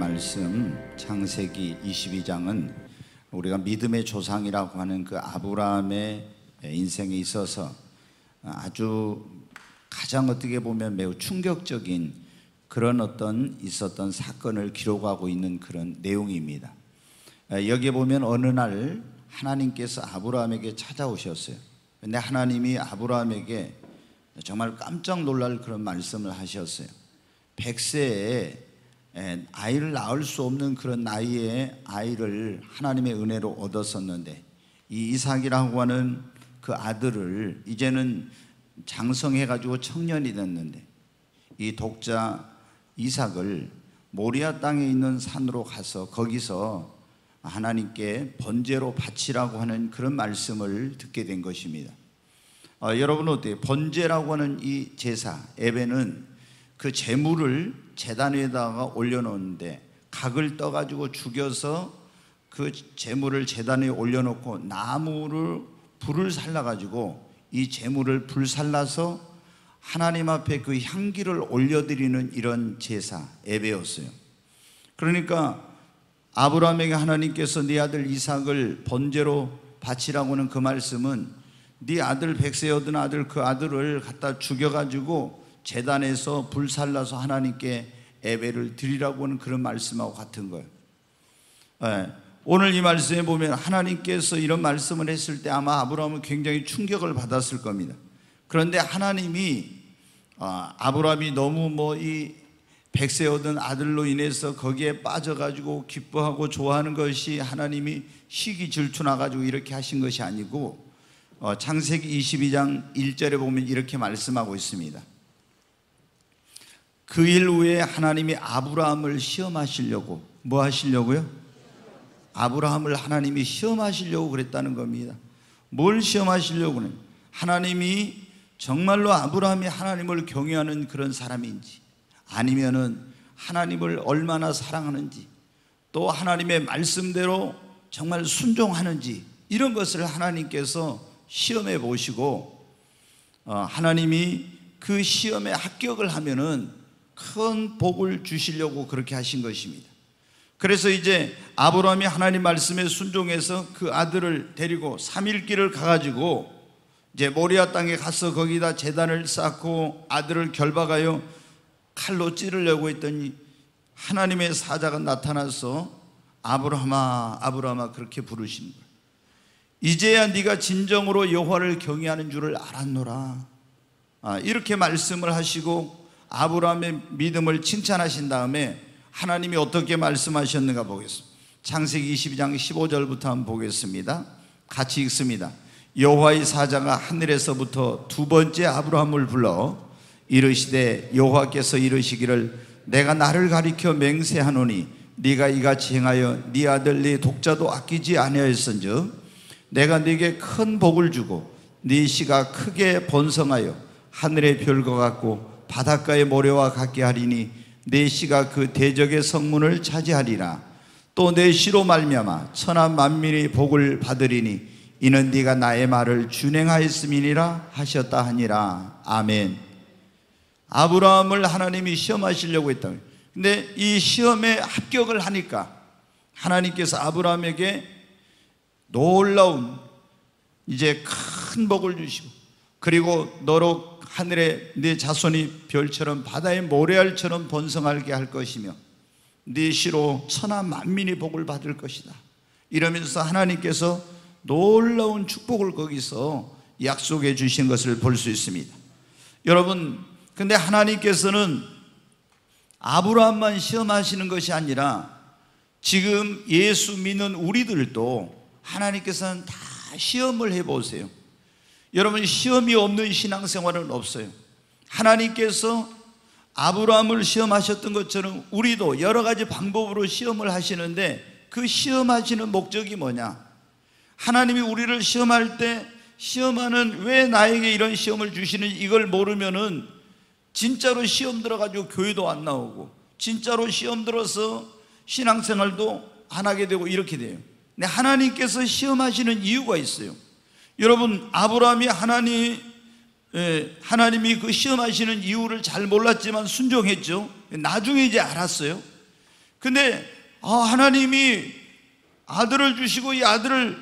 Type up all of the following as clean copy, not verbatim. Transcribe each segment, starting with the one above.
말씀 창세기 22장은 우리가 믿음의 조상이라고 하는 그 아브라함의 인생에 있어서 아주 가장 어떻게 보면 매우 충격적인 그런 어떤 있었던 사건을 기록하고 있는 그런 내용입니다. 여기에 보면 어느 날 하나님께서 아브라함에게 찾아오셨어요. 근데 하나님이 아브라함에게 정말 깜짝 놀랄 그런 말씀을 하셨어요. 100세에 아이를 낳을 수 없는 그런 나이에 아이를 하나님의 은혜로 얻었었는데 이 이삭이라고 하는 그 아들을 이제는 장성해가지고 청년이 됐는데 이 독자 이삭을 모리아 땅에 있는 산으로 가서 거기서 하나님께 번제로 바치라고 하는 그런 말씀을 듣게 된 것입니다. 여러분 어때요? 번제라고 하는 이 제사 예배는 그 제물을 제단 위에다가 올려놓는데 각을 떠가지고 죽여서 그 제물을 제단 위에 올려놓고 나무를 불을 살라가지고 이 제물을 불살라서 하나님 앞에 그 향기를 올려드리는 이런 제사 예배였어요. 그러니까 아브라함에게 하나님께서 네 아들 이삭을 번제로 바치라고 하는 그 말씀은 네 아들 100세 얻은 아들 그 아들을 갖다 죽여가지고 제단에서 불살라서 하나님께 예배를 드리라고 하는 그런 말씀하고 같은 거예요. 오늘 이 말씀에 보면 하나님께서 이런 말씀을 했을 때 아마 아브라함은 굉장히 충격을 받았을 겁니다. 그런데 하나님이 아브라함이 너무 이 100세 얻은 아들로 인해서 거기에 빠져가지고 기뻐하고 좋아하는 것이 하나님이 시기 질투나가지고 이렇게 하신 것이 아니고 창세기 22장 1절에 보면 이렇게 말씀하고 있습니다. 그 일 후에 하나님이 아브라함을 시험하시려고 뭐 하시려고요? 아브라함을 하나님이 시험하시려고 그랬다는 겁니다. 뭘 시험하시려고 그래요? 하나님이 정말로 아브라함이 하나님을 경외하는 그런 사람인지 아니면은 하나님을 얼마나 사랑하는지 또 하나님의 말씀대로 정말 순종하는지 이런 것을 하나님께서 시험해 보시고 하나님이 그 시험에 합격을 하면은 큰 복을 주시려고 그렇게 하신 것입니다. 그래서 이제 아브라함이 하나님 말씀에 순종해서 그 아들을 데리고 3일 길을 가가지고 이제 모리아 땅에 가서 거기다 제단을 쌓고 아들을 결박하여 칼로 찌르려고 했더니 하나님의 사자가 나타나서 아브라함아 아브라함아 그렇게 부르신 거예요. 이제야 네가 진정으로 여호와를 경외하는 줄을 알았노라. 이렇게 말씀을 하시고 아브라함의 믿음을 칭찬하신 다음에 하나님이 어떻게 말씀하셨는가 보겠습니다. 창세기 22장 15절부터 한번 보겠습니다. 같이 읽습니다. 여호와의 사자가 하늘에서부터 두 번째 아브라함을 불러 이르시되 여호와께서 이르시기를 내가 나를 가리켜 맹세하노니 네가 이같이 행하여 네 아들 네 독자도 아끼지 아니하였은즉 내가 네게 큰 복을 주고 네 씨가 크게 번성하여 하늘의 별과 같고 바닷가의 모래와 같게 하리니 네 씨가 그 대적의 성문을 차지하리라. 또 내 씨로 말미암아 천하 만민이 복을 받으리니 이는 네가 나의 말을 준행하였음이니라 하셨다 하니라. 아멘. 아브라함을 하나님이 시험하시려고 했다. 근데 이 시험에 합격을 하니까 하나님께서 아브라함에게 놀라운 이제 큰 복을 주시고 그리고 너로 하늘에 네 자손이 별처럼 바다의 모래알처럼 번성하게 할 것이며 네 씨로 천하 만민이 복을 받을 것이다. 이러면서 하나님께서 놀라운 축복을 거기서 약속해 주신 것을 볼 수 있습니다. 여러분 근데 하나님께서는 아브라함만 시험하시는 것이 아니라 지금 예수 믿는 우리들도 하나님께서는 다 시험을 해보세요. 여러분 시험이 없는 신앙생활은 없어요. 하나님께서 아브라함을 시험하셨던 것처럼 우리도 여러 가지 방법으로 시험을 하시는데 그 시험하시는 목적이 뭐냐? 하나님이 우리를 시험할 때 시험하는 왜 나에게 이런 시험을 주시는지 이걸 모르면은 진짜로 시험 들어가지고 교회도 안 나오고 진짜로 시험 들어서 신앙생활도 안 하게 되고 이렇게 돼요. 근데 하나님께서 시험하시는 이유가 있어요. 여러분 아브라함이 하나님이 그 시험하시는 이유를 잘 몰랐지만 순종했죠. 나중에 이제 알았어요. 근데 하나님이 아들을 주시고 이 아들을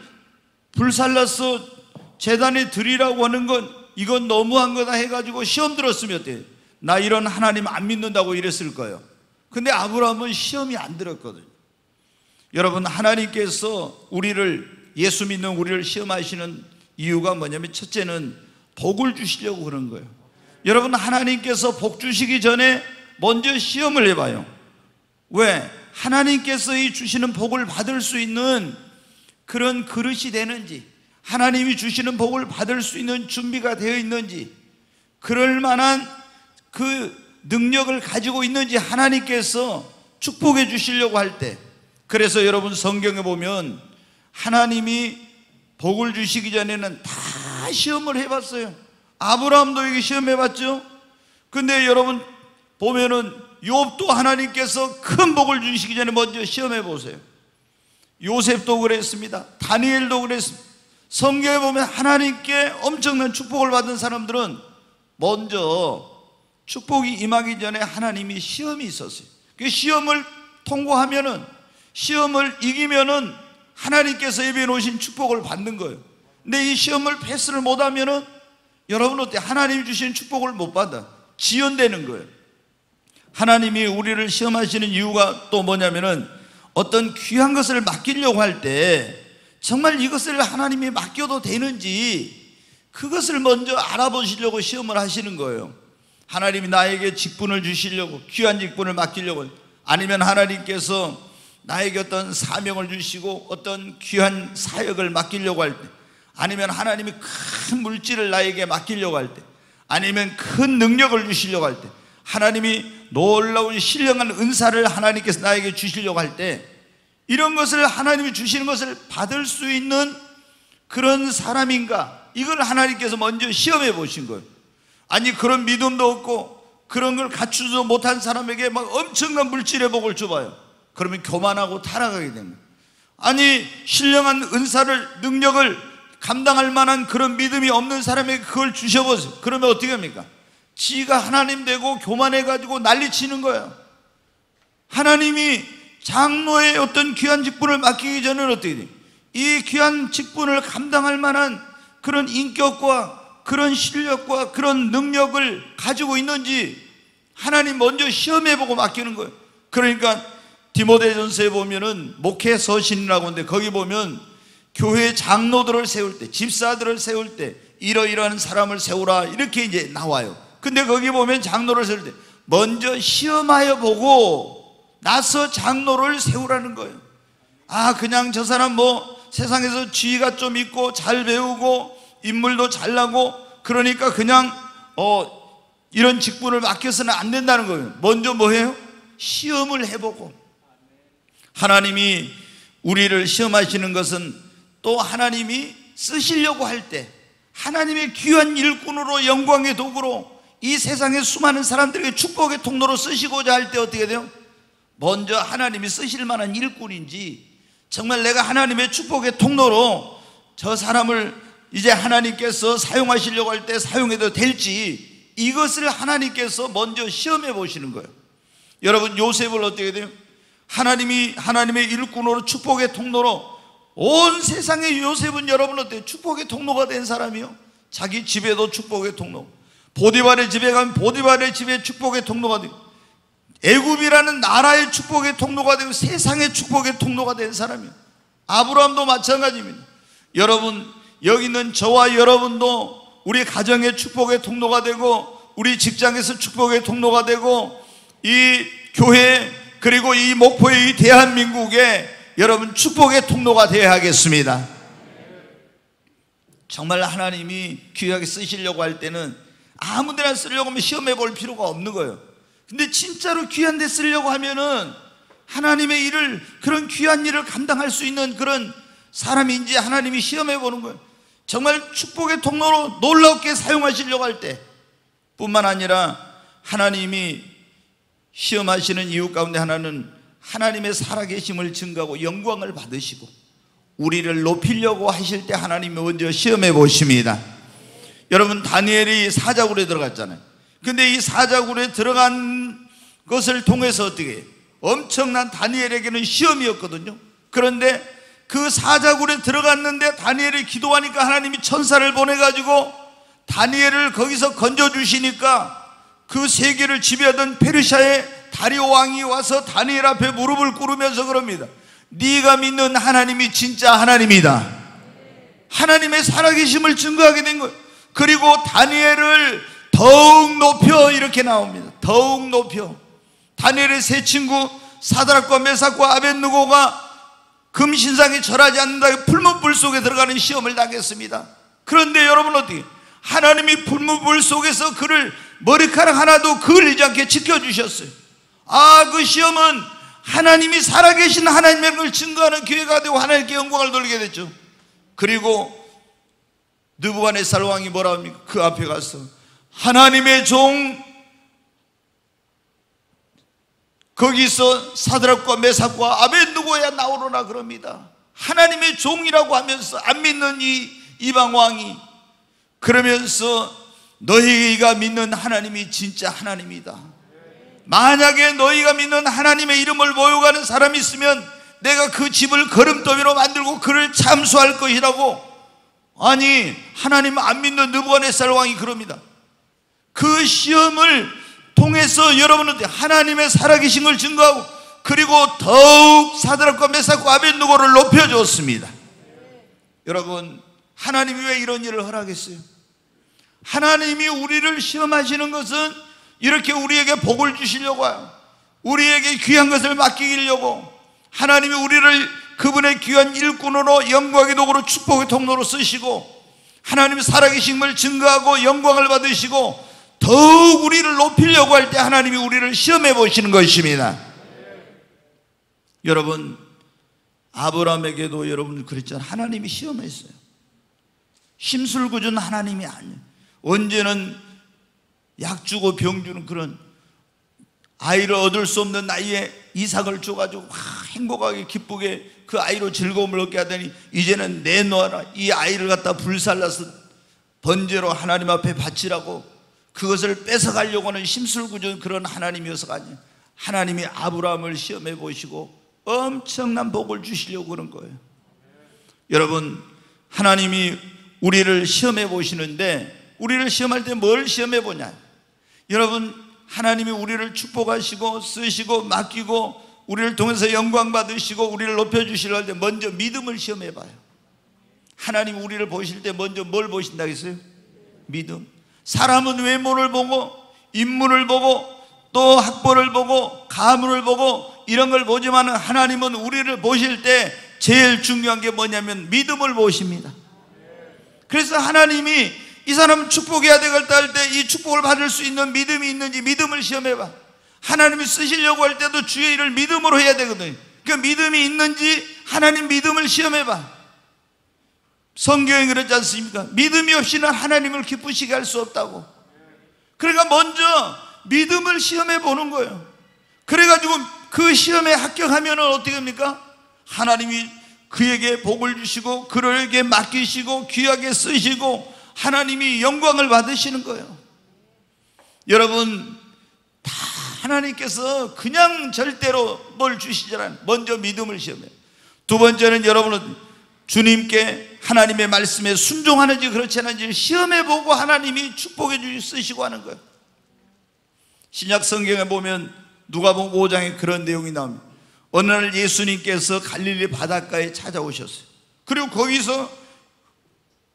불살라서 제단에 드리라고 하는 건 이건 너무한 거다 해가지고 시험 들었으면 어때요? 나 이런 하나님 안 믿는다고 이랬을 거예요. 근데 아브라함은 시험이 안 들었거든요. 여러분, 하나님께서 예수 믿는 우리를 시험하시는 이유가 뭐냐면, 첫째는 복을 주시려고 그런 거예요. 여러분, 하나님께서 복 주시기 전에 먼저 시험을 해봐요. 왜? 하나님께서 이 주시는 복을 받을 수 있는 그런 그릇이 되는지, 하나님이 주시는 복을 받을 수 있는 준비가 되어 있는지, 그럴 만한 그 능력을 가지고 있는지 하나님께서 축복해 주시려고 할 때, 그래서 여러분 성경에 보면 하나님이 복을 주시기 전에는 다 시험을 해봤어요. 아브라함도 이게 시험해봤죠. 근데 여러분 보면은 욥도 하나님께서 큰 복을 주시기 전에 먼저 시험해 보세요. 요셉도 그랬습니다. 다니엘도 그랬습니다. 성경에 보면 하나님께 엄청난 축복을 받은 사람들은 먼저 축복이 임하기 전에 하나님이 시험이 있었어요. 그 시험을 통과하면은, 시험을 이기면은 하나님께서 예비해 놓으신 축복을 받는 거예요. 근데 이 시험을 패스를 못하면은 여러분 어때? 하나님이 주신 축복을 못 받아. 지연되는 거예요. 하나님이 우리를 시험하시는 이유가 또 뭐냐면은, 어떤 귀한 것을 맡기려고 할 때 정말 이것을 하나님이 맡겨도 되는지 그것을 먼저 알아보시려고 시험을 하시는 거예요. 하나님이 나에게 직분을 주시려고, 귀한 직분을 맡기려고, 아니면 하나님께서 나에게 어떤 사명을 주시고 어떤 귀한 사역을 맡기려고 할 때, 아니면 하나님이 큰 물질을 나에게 맡기려고 할 때, 아니면 큰 능력을 주시려고 할 때, 하나님이 놀라운 신령한 은사를 하나님께서 나에게 주시려고 할 때, 이런 것을 하나님이 주시는 것을 받을 수 있는 그런 사람인가, 이걸 하나님께서 먼저 시험해 보신 거예요. 아니, 그런 믿음도 없고 그런 걸 갖추지도 못한 사람에게 막 엄청난 물질의 복을 줘봐요. 그러면 교만하고 타락하게 됩니다. 아니, 신령한 은사를, 능력을 감당할 만한 그런 믿음이 없는 사람에게 그걸 주셔보세요. 그러면 어떻게 합니까? 지가 하나님 되고 교만해가지고 난리치는 거예요. 하나님이 장로의 어떤 귀한 직분을 맡기기 전에는 어떻게 돼요? 이 귀한 직분을 감당할 만한 그런 인격과 그런 실력과 그런 능력을 가지고 있는지 하나님 먼저 시험해보고 맡기는 거예요. 그러니까 디모데전서에 보면은 목회 서신이라고 하는데, 거기 보면 교회 장로들을 세울 때, 집사들을 세울 때 이러이러한 사람을 세우라, 이렇게 이제 나와요. 근데 거기 보면 장로를 세울 때 먼저 시험하여 보고 나서 장로를 세우라는 거예요. 그냥 저 사람 세상에서 지위가 좀 있고 잘 배우고 인물도 잘나고 그러니까 그냥 이런 직분을 맡겨서는 안 된다는 거예요. 먼저 뭐해요? 시험을 해보고. 하나님이 우리를 시험하시는 것은 또 하나님이 쓰시려고 할 때, 하나님의 귀한 일꾼으로, 영광의 도구로 이 세상의 수많은 사람들에게 축복의 통로로 쓰시고자 할 때 어떻게 돼요? 먼저 하나님이 쓰실 만한 일꾼인지, 정말 내가 하나님의 축복의 통로로 저 사람을 이제 하나님께서 사용하시려고 할 때 사용해도 될지, 이것을 하나님께서 먼저 시험해 보시는 거예요. 여러분, 요셉을 어떻게 돼요? 하나님의 일꾼으로, 축복의 통로로, 온 세상의 요셉은 여러분 어때요? 축복의 통로가 된 사람이요. 자기 집에도 축복의 통로, 보디발의 집에 가면 보디발의 집에 축복의 통로가 되고, 애굽이라는 나라의 축복의 통로가 되고, 세상의 축복의 통로가 된 사람이에요. 아브라함도 마찬가지입니다. 여러분, 여기 있는 저와 여러분도 우리 가정의 축복의 통로가 되고, 우리 직장에서 축복의 통로가 되고, 이 교회, 그리고 이 목포의 이 대한민국에 여러분 축복의 통로가 되어야 하겠습니다. 정말 하나님이 귀하게 쓰시려고 할 때는 아무데나 쓰려고 하면 시험해 볼 필요가 없는 거예요. 근데 진짜로 귀한 데 쓰려고 하면은 하나님의 일을, 그런 귀한 일을 감당할 수 있는 그런 사람인지 하나님이 시험해 보는 거예요. 정말 축복의 통로로 놀랍게 사용하시려고 할 때 뿐만 아니라, 하나님이 시험하시는 이유 가운데 하나는 하나님의 살아계심을 증거하고 영광을 받으시고 우리를 높이려고 하실 때 하나님이 먼저 시험해 보십니다. 여러분, 다니엘이 사자굴에 들어갔잖아요. 근데 이 사자굴에 들어간 것을 통해서 어떻게 해요? 엄청난 다니엘에게는 시험이었거든요. 그런데 그 사자굴에 들어갔는데 다니엘이 기도하니까 하나님이 천사를 보내가지고 다니엘을 거기서 건져주시니까 그 세계를 지배하던 페르시아의 다리오 왕이 와서 다니엘 앞에 무릎을 꿇으면서 그럽니다. 네가 믿는 하나님이 진짜 하나님이다. 하나님의 살아계심을 증거하게 된 거예요. 그리고 다니엘을 더욱 높여, 이렇게 나옵니다. 더욱 높여. 다니엘의 세 친구 사드락과 메삭과 아벳느고가 금신상에 절하지 않는다, 불문불 속에 들어가는 시험을 당했습니다. 그런데 여러분 어떻게, 하나님이 불문불 속에서 그를 머리카락 하나도 그을리지 않게 지켜주셨어요. 그 시험은 하나님이 살아계신 하나님의 걸 증거하는 기회가 되고 하나님께 영광을 돌리게 됐죠. 그리고 느부갓네살 왕이 뭐라 합니까? 그 앞에 가서 하나님의 종, 거기서 사드락과 메삭과 아벳느고야 나오로라 그럽니다. 하나님의 종이라고 하면서 안 믿는 이 이방 왕이 그러면서 너희가 믿는 하나님이 진짜 하나님이다. 만약에 너희가 믿는 하나님의 이름을 모욕하는 사람이 있으면 내가 그 집을 거름더미로 만들고 그를 참수할 것이라고. 아니, 하나님 안 믿는 느부갓네살 왕이 그럽니다. 그 시험을 통해서 여러분은 하나님의 살아계신 걸 증거하고, 그리고 더욱 사드락과 메삭과 아벳느고를 높여주었습니다. 여러분, 하나님이 왜 이런 일을 허락했어요? 하나님이 우리를 시험하시는 것은 이렇게 우리에게 복을 주시려고 해요. 우리에게 귀한 것을 맡기려고. 하나님이 우리를 그분의 귀한 일꾼으로, 영광의 도구로, 축복의 통로로 쓰시고, 하나님의 살아계심을 증거하고 영광을 받으시고 더욱 우리를 높이려고 할 때 하나님이 우리를 시험해 보시는 것입니다. 여러분, 아브라함에게도 여러분 그랬잖아요. 하나님이 시험했어요. 심술궂은 하나님이 아니에요. 언제는 약 주고 병 주는 그런, 아이를 얻을 수 없는 나이에 이삭을 줘가지고 행복하게 기쁘게 그 아이로 즐거움을 얻게 하더니 이제는 내놓아라, 이 아이를 갖다 불살라서 번제로 하나님 앞에 바치라고 그것을 뺏어가려고 하는 심술궂은 그런 하나님이어서가 아니에요. 하나님이 아브라함을 시험해 보시고 엄청난 복을 주시려고 그런 거예요. 여러분, 하나님이 우리를 시험해 보시는데 우리를 시험할 때 뭘 시험해 보냐? 여러분, 하나님이 우리를 축복하시고 쓰시고 맡기고 우리를 통해서 영광 받으시고 우리를 높여주시려 할 때 먼저 믿음을 시험해 봐요. 하나님이 우리를 보실 때 먼저 뭘 보신다고 했어요? 믿음. 사람은 외모를 보고 인물을 보고 또 학벌을 보고 가문을 보고 이런 걸 보지만 하나님은 우리를 보실 때 제일 중요한 게 뭐냐면 믿음을 보십니다. 그래서 하나님이 이 사람 축복해야 되겠다 할 때 이 축복을 받을 수 있는 믿음이 있는지 믿음을 시험해봐. 하나님이 쓰시려고 할 때도 주의 일을 믿음으로 해야 되거든요. 그 믿음이 있는지 하나님 믿음을 시험해봐. 성경에 그렇지 않습니까? 믿음이 없이는 하나님을 기쁘시게 할 수 없다고. 그러니까 먼저 믿음을 시험해 보는 거예요. 그래가지고 그 시험에 합격하면 어떻게 합니까? 하나님이 그에게 복을 주시고 그에게 맡기시고 귀하게 쓰시고 하나님이 영광을 받으시는 거예요. 여러분, 다 하나님께서 그냥 절대로 뭘 주시잖아요. 먼저 믿음을 시험해요. 두 번째는 여러분은 주님께 하나님의 말씀에 순종하는지 그렇지 않은지 시험해보고 하나님이 축복해 쓰시고 하는 거예요. 신약 성경에 보면 누가복음 5장에 그런 내용이 나옵니다. 어느 날 예수님께서 갈릴리 바닷가에 찾아오셨어요. 그리고 거기서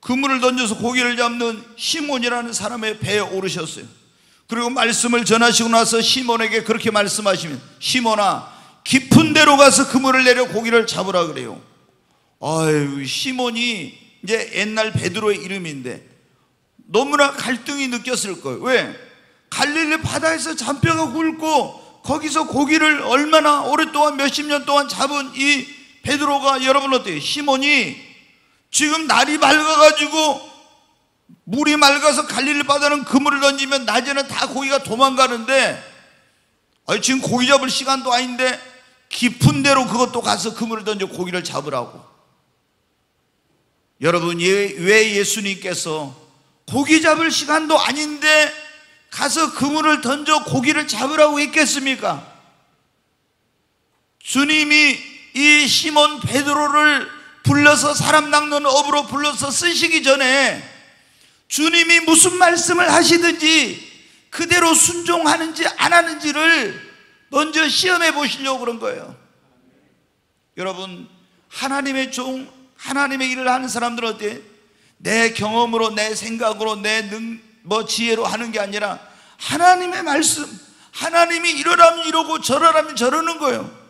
그물을 던져서 고기를 잡는 시몬이라는 사람의 배에 오르셨어요. 그리고 말씀을 전하시고 나서 시몬에게 그렇게 말씀하시면, 시몬아, 깊은 데로 가서 그물을 내려 고기를 잡으라 그래요. 아유, 시몬이 이제 옛날 베드로의 이름인데 너무나 갈등이 느꼈을 거예요. 왜? 갈릴리 바다에서 잔뼈가 굵고 거기서 고기를 얼마나 오랫동안 몇십 년 동안 잡은 이 베드로가, 여러분 어때요? 시몬이 지금 날이 맑아가지고 물이 맑아서 갈릴리 바다는 그물을 던지면 낮에는 다 고기가 도망가는데, 지금 고기 잡을 시간도 아닌데 깊은 데로 그것도 가서 그물을 던져 고기를 잡으라고. 여러분, 왜 예수님께서 고기 잡을 시간도 아닌데 가서 그물을 던져 고기를 잡으라고 했겠습니까? 주님이 이 시몬 베드로를 불러서 사람 낚는 업으로 불러서 쓰시기 전에 주님이 무슨 말씀을 하시든지 그대로 순종하는지 안 하는지를 먼저 시험해 보시려고 그런 거예요. 여러분, 하나님의 종, 하나님의 일을 하는 사람들은 어때요? 내 경험으로, 내 생각으로, 내 지혜로 하는 게 아니라 하나님의 말씀, 하나님이 이러라면 이러고 저러라면 저러는 거예요.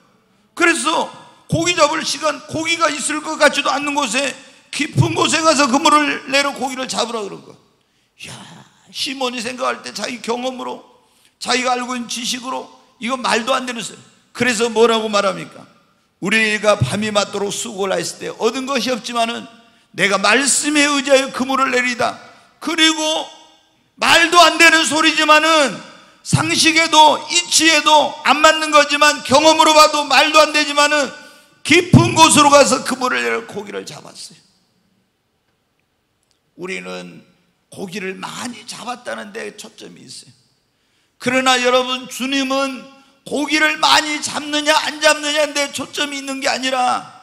그래서 고기 잡을 시간, 고기가 있을 것 같지도 않는 곳에, 깊은 곳에 가서 그물을 내려 고기를 잡으라 그런 거예요. 이야, 시몬이 생각할 때 자기 경험으로, 자기가 알고 있는 지식으로 이거 말도 안 되는 소리. 그래서 뭐라고 말합니까? 우리가 밤이 맞도록 수고를 했을 때 얻은 것이 없지만은 내가 말씀에 의지하여 그물을 내리다. 그리고 말도 안 되는 소리지만은 상식에도 이치에도 안 맞는 거지만 경험으로 봐도 말도 안 되지만은 깊은 곳으로 가서 그물을 내려 고기를 잡았어요. 우리는 고기를 많이 잡았다는 데 초점이 있어요. 그러나 여러분, 주님은 고기를 많이 잡느냐 안 잡느냐인데 초점이 있는 게 아니라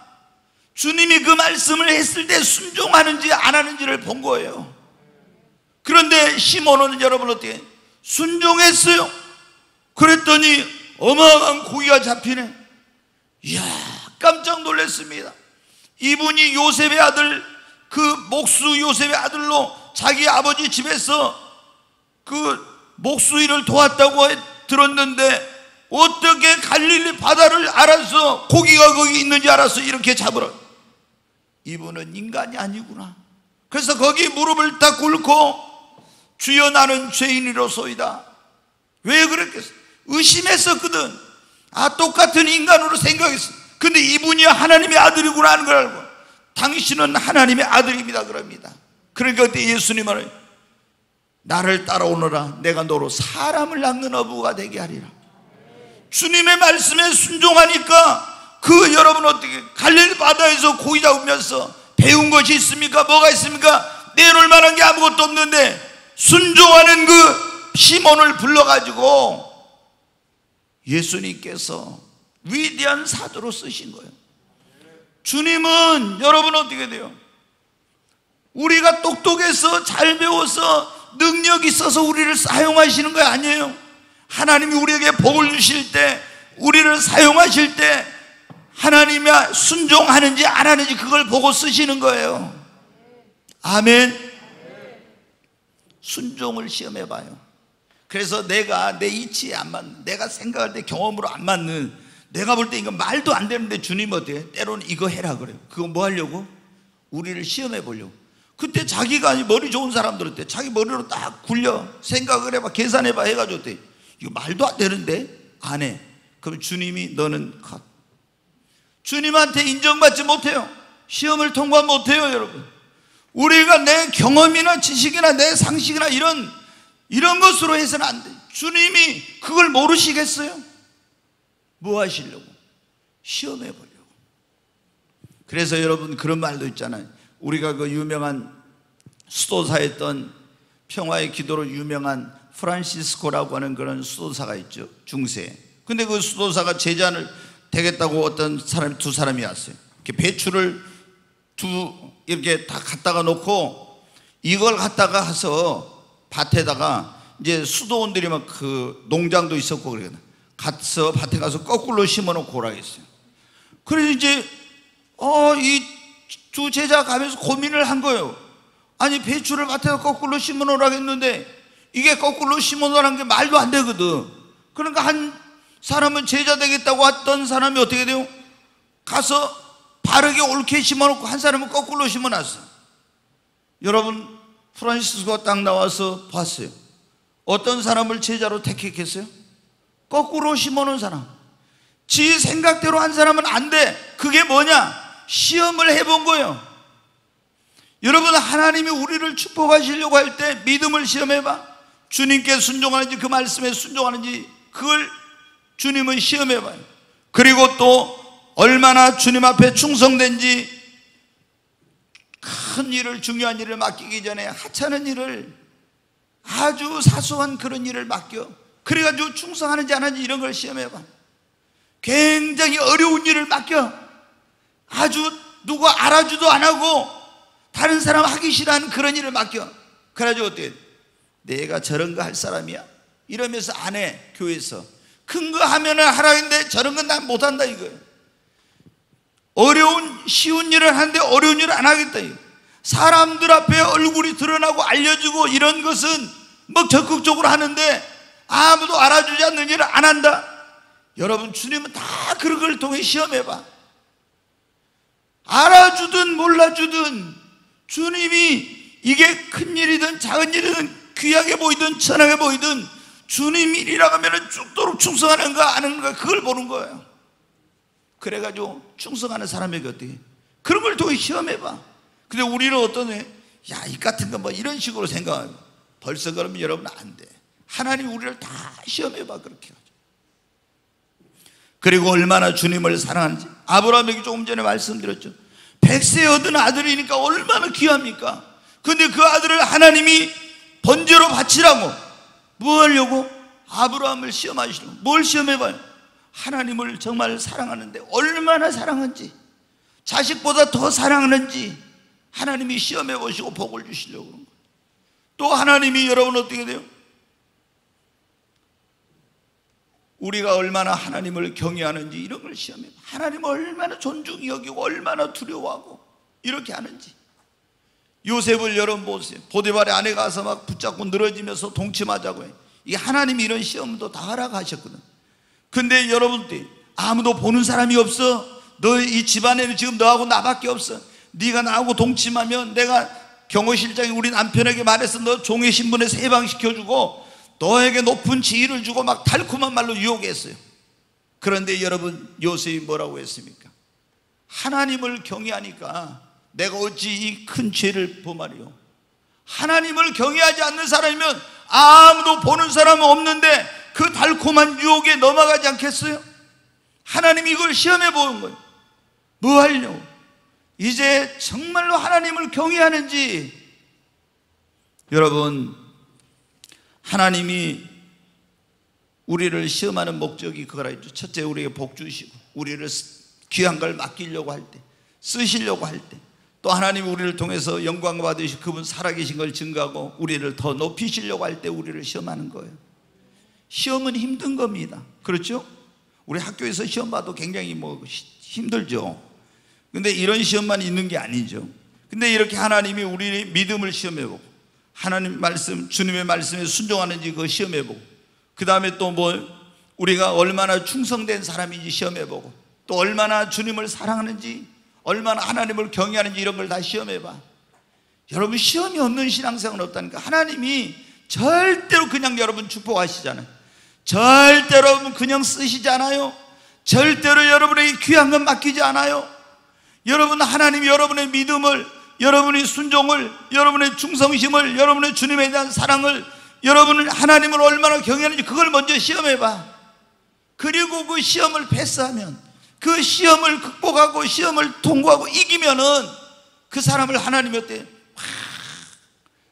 주님이 그 말씀을 했을 때 순종하는지 안 하는지를 본 거예요. 그런데 시몬은 여러분 어떻게 순종했어요. 그랬더니 어마어마한 고기가 잡히네. 이야, 깜짝 놀랐습니다. 이분이 요셉의 아들, 그 목수 요셉의 아들로 자기 아버지 집에서 그 목수 일을 도왔다고 들었는데 어떻게 갈릴리 바다를 알아서 고기가 거기 있는지 알아서 이렇게 잡으라. 이분은 인간이 아니구나. 그래서 거기 무릎을 딱 꿇고 주여 나는 죄인이로소이다. 왜 그랬겠어? 의심했었거든. 아, 똑같은 인간으로 생각했어. 근데 이분이 하나님의 아들이구나 하는 걸 알고 당신은 하나님의 아들입니다 그럽니다. 그러니까 그때 예수님 말해요. 나를 따라오너라. 내가 너로 사람을 낚는 어부가 되게 하리라. 주님의 말씀에 순종하니까 그 여러분 어떻게 갈릴리 바다에서 고기 잡으면서 배운 것이 있습니까? 뭐가 있습니까? 내놓을 만한 게 아무것도 없는데 순종하는 그 시몬을 불러가지고 예수님께서 위대한 사도로 쓰신 거예요. 주님은 여러분 어떻게 돼요? 우리가 똑똑해서 잘 배워서 능력이 있어서 우리를 사용하시는 거 아니에요. 하나님이 우리에게 복을 주실 때, 우리를 사용하실 때 하나님이 순종하는지 안 하는지 그걸 보고 쓰시는 거예요. 아멘. 순종을 시험해 봐요. 그래서 내가 내 이치에 안 맞는, 내가 생각할 때 경험으로 안 맞는, 내가 볼 때 이거 말도 안 되는데 주님 어때요? 때로는 이거 해라 그래요. 그거 뭐 하려고? 우리를 시험해 보려고. 그때 자기가 머리 좋은 사람들 때 자기 머리로 딱 굴려 생각을 해봐, 계산해봐 해가지고 어때? 이거 말도 안 되는데 안 해. 그럼 주님이 너는 컷. 주님한테 인정받지 못해요. 시험을 통과 못해요. 여러분, 우리가 내 경험이나 지식이나 내 상식이나 이런 것으로 해서는 안 돼. 주님이 그걸 모르시겠어요? 뭐 하시려고? 시험해 보려고. 그래서 여러분 그런 말도 있잖아요. 우리가 그 유명한 수도사였던 평화의 기도로 유명한 프란시스코라고 하는 그런 수도사가 있죠. 중세. 근데 그 수도사가 제자를 되겠다고 어떤 사람이 두 사람이 왔어요. 이렇게 배추를 이렇게 다 갖다가 놓고 이걸 갖다가 해서 밭에다가 이제 수도원들이 막 그 농장도 있었고 그러거든. 가서 밭에 가서 거꾸로 심어놓고 오라 했어요. 그래서 이제 이 두 제자 가면서 고민을 한 거예요. 아니 배추를 밭에다 거꾸로 심어놓으라고 했는데 이게 거꾸로 심어놓으라는 게 말도 안 되거든. 그러니까 한 사람은 제자 되겠다고 했던 사람이 어떻게 돼요? 가서 바르게 옳게 심어놓고 한 사람은 거꾸로 심어놨어. 여러분 프란시스코가 딱 나와서 봤어요. 어떤 사람을 제자로 택했겠어요? 거꾸로 심어놓은 사람. 지 생각대로 한 사람은 안 돼. 그게 뭐냐? 시험을 해본 거예요. 여러분 하나님이 우리를 축복하시려고 할 때 믿음을 시험해봐. 주님께 순종하는지 그 말씀에 순종하는지 그걸 주님은 시험해봐요. 그리고 또 얼마나 주님 앞에 충성된지, 큰 일을, 중요한 일을 맡기기 전에 하찮은 일을, 아주 사소한 그런 일을 맡겨. 그래가지고 충성하는지 안 하는지 이런 걸 시험해봐. 굉장히 어려운 일을 맡겨. 아주 누가 알아주도 안 하고 다른 사람 하기 싫어하는 그런 일을 맡겨. 그래가지고 어떻게 내가 저런 거 할 사람이야? 이러면서 안 해. 교회에서 큰 거 하면은 하라 했는데 저런 건 난 못한다 이거예요. 쉬운 일을 하는데 어려운 일을 안 하겠다 이거. 사람들 앞에 얼굴이 드러나고 알려주고 이런 것은 뭐 적극적으로 하는데 아무도 알아주지 않는 일을 안 한다. 여러분, 주님은 다 그런 걸 통해 시험해봐. 알아주든 몰라주든 주님이 이게 큰 일이든 작은 일이든 귀하게 보이든 천하게 보이든 주님 일이라고 하면 죽도록 충성하는가 안 하는가 그걸 보는 거예요. 그래가지고 충성하는 사람에게 어떻게 그런 걸 통해 시험해봐. 근데 우리는 어떠네? 야, 이 같은 거 뭐 이런 식으로 생각하고 벌써 그러면 여러분 안 돼. 하나님 우리를 다 시험해봐. 그렇게 하죠. 그리고 얼마나 주님을 사랑하는지 아브라함에게 조금 전에 말씀드렸죠. 100세 얻은 아들이니까 얼마나 귀합니까? 근데 그 아들을 하나님이 번제로 바치라고 뭐 하려고? 아브라함을 시험하시려고. 뭘 시험해봐요? 하나님을 정말 사랑하는데 얼마나 사랑한지, 자식보다 더 사랑하는지 하나님이 시험해보시고 복을 주시려고 그런 거예요. 또 하나님이 여러분 어떻게 돼요? 우리가 얼마나 하나님을 경외하는지 이런 걸 시험해요. 하나님을 얼마나 존중히 여기고 얼마나 두려워하고 이렇게 하는지. 요셉을 여러분 보세요. 보디발의 아내가 가서 막 붙잡고 늘어지면서 동침하자고 해요. 이 하나님이 이런 시험도 다 허락하셨거든. 근데 여러분들 아무도 보는 사람이 없어. 너 이 집안에는 지금 너하고 나밖에 없어. 네가 나하고 동침하면 내가 경호실장이 우리 남편에게 말해서 너 종의 신분에서 해방시켜주고 너에게 높은 지위를 주고 막 달콤한 말로 유혹했어요. 그런데 여러분, 요셉이 뭐라고 했습니까? 하나님을 경외하니까 내가 어찌 이 큰 죄를 범하리요? 하나님을 경외하지 않는 사람이면 아무도 보는 사람은 없는데 그 달콤한 유혹에 넘어가지 않겠어요? 하나님이 이걸 시험해 보는 거예요. 뭐 하려고? 이제 정말로 하나님을 경외하는지. 여러분, 하나님이 우리를 시험하는 목적이 그거라 했죠. 첫째, 우리에게 복 주시고 우리를 귀한 걸 맡기려고 할 때, 쓰시려고 할 때, 또 하나님이 우리를 통해서 영광 받으시고 그분 살아계신 걸 증거하고 우리를 더 높이시려고 할 때 우리를 시험하는 거예요. 시험은 힘든 겁니다. 그렇죠? 우리 학교에서 시험 봐도 굉장히 힘들죠. 근데 이런 시험만 있는 게 아니죠. 근데 이렇게 하나님이 우리의 믿음을 시험해보고 하나님 말씀, 주님의 말씀에 순종하는지 그거 시험해보고, 그 다음에 또 우리가 얼마나 충성된 사람인지 시험해보고, 또 얼마나 주님을 사랑하는지, 얼마나 하나님을 경외하는지 이런 걸 다 시험해봐. 여러분, 시험이 없는 신앙생활은 없다니까. 하나님이 절대로 그냥 여러분 축복하시잖아요. 절대로 그냥 쓰시지 않아요. 절대로 여러분에게 귀한 건 맡기지 않아요. 여러분, 하나님이 여러분의 믿음을, 여러분의 순종을, 여러분의 충성심을, 여러분의 주님에 대한 사랑을, 여러분은 하나님을 얼마나 경외하는지 그걸 먼저 시험해봐. 그리고 그 시험을 패스하면, 그 시험을 극복하고 시험을 통과하고 이기면은 그 사람을 하나님이 어때?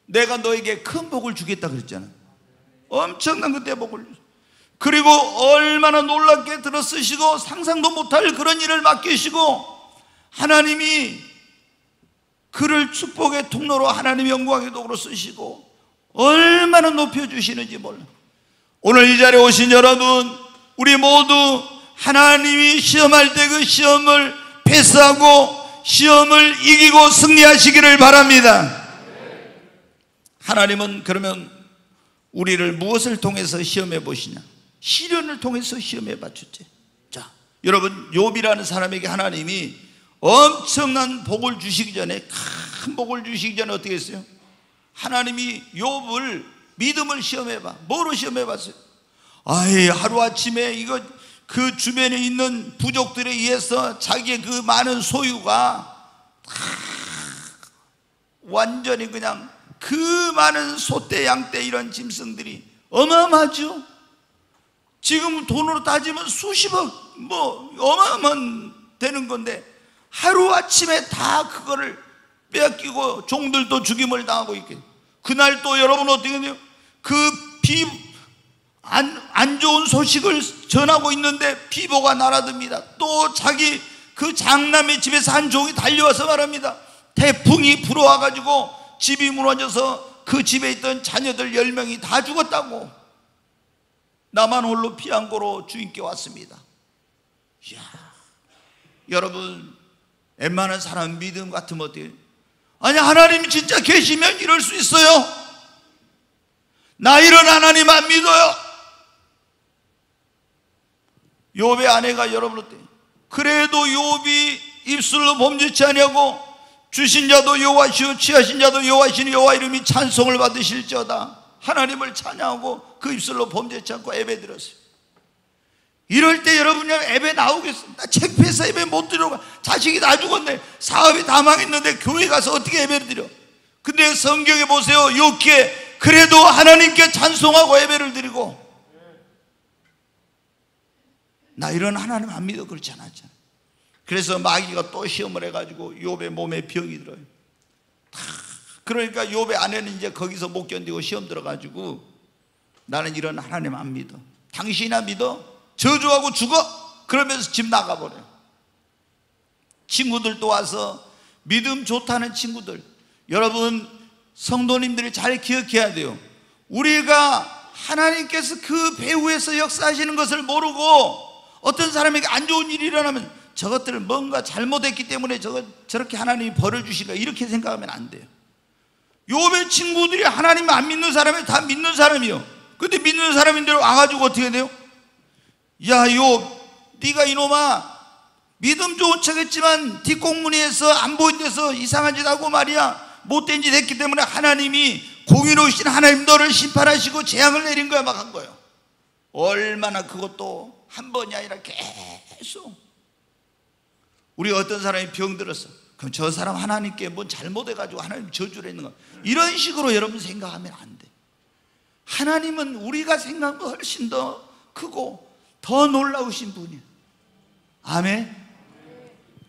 내가 너에게 큰 복을 주겠다 그랬잖아. 엄청난 그때 복을. 그리고 얼마나 놀랍게 들어쓰시고 상상도 못할 그런 일을 맡기시고 하나님이 그를 축복의 통로로 하나님의 영광의 도구로 쓰시고 얼마나 높여주시는지 몰라. 오늘 이 자리에 오신 여러분, 우리 모두 하나님이 시험할 때 그 시험을 패스하고 시험을 이기고 승리하시기를 바랍니다. 하나님은 그러면 우리를 무엇을 통해서 시험해 보시냐? 시련을 통해서 시험해 봐 주지. 자, 여러분, 욥이라는 사람에게 하나님이 엄청난 복을 주시기 전에, 큰 복을 주시기 전에 어떻게 했어요? 하나님이 욥을 믿음을 시험해 봐. 뭐로 시험해 봤어요? 아이, 하루아침에 이거 그 주변에 있는 부족들에 의해서 자기의 그 많은 소유가 완전히 그냥 그 많은 소떼 양떼 이런 짐승들이 어마어마하죠. 지금 돈으로 따지면 수십억 어마어마한 되는 건데 하루아침에 다 그거를 빼앗기고 종들도 죽임을 당하고 있게. 그날 또 여러분 어떻게 돼요? 그 안 좋은 소식을 전하고 있는데 비보가 날아듭니다. 또 자기 그 장남의 집에서 한 종이 달려와서 말합니다. 태풍이 불어와가지고 집이 무너져서 그 집에 있던 자녀들 10명이 다 죽었다고. 나만 홀로 피한고로 주인께 왔습니다. 이야, 여러분, 웬만한 사람 믿음 같으면 어때요? 아니, 하나님이 진짜 계시면 이럴 수 있어요? 나 이런 하나님 안 믿어요. 욥의 아내가 여러분 어때요? 그래도 욥이 입술로 범죄치 아니하고 주신 자도 여호와시오 취하신 자도 여호와시니 여호와 이름이 찬송을 받으실지어다. 하나님을 찬양하고 그 입술로 범죄치 않고 예배드렸어요. 이럴 때 여러분이 예배 나오겠습니다. 창피해서 예배 못 드려. 자식이 다 죽었네. 사업이 다 망했는데 교회 가서 어떻게 예배를 드려? 근데 성경에 보세요. 욥기에 그래도 하나님께 찬송하고 예배를 드리고. 나 이런 하나님 안 믿어 그렇지 않았잖아. 그래서 마귀가 또 시험을 해가지고 욥의 몸에 병이 들어요. 그러니까 욥의 아내는 이제 거기서 못 견디고 시험 들어가지고 나는 이런 하나님 안 믿어. 당신이나 믿어? 저주하고 죽어? 그러면서 집 나가버려요. 친구들도 와서 믿음 좋다는 친구들, 여러분 성도님들이 잘 기억해야 돼요. 우리가 하나님께서 그 배후에서 역사하시는 것을 모르고 어떤 사람에게 안 좋은 일이 일어나면 저것들을 뭔가 잘못했기 때문에 저렇게 하나님이 벌을 주시가 이렇게 생각하면 안 돼요. 욥의 친구들이 하나님 안 믿는 사람이 다 믿는 사람이요. 근데 믿는 사람인데 와가지고 어떻게 돼요? 야, 욥, 네가 이놈아 믿음 좋은 척했지만 뒷공문에서 안 보인 데서 이상한 짓 하고 말이야 못된 짓 했기 때문에 하나님이 공의로우신 하나님 너를 심판하시고 재앙을 내린 거야 막 한 거예요. 얼마나 그것도 한 번이 아니라 계속. 우리 어떤 사람이 병들었어. 그럼 저 사람 하나님께 뭐 잘못해가지고 하나님 저주를 했는 거. 이런 식으로 여러분 생각하면 안 돼. 하나님은 우리가 생각한 것 훨씬 더 크고 더 놀라우신 분이에요. 아멘.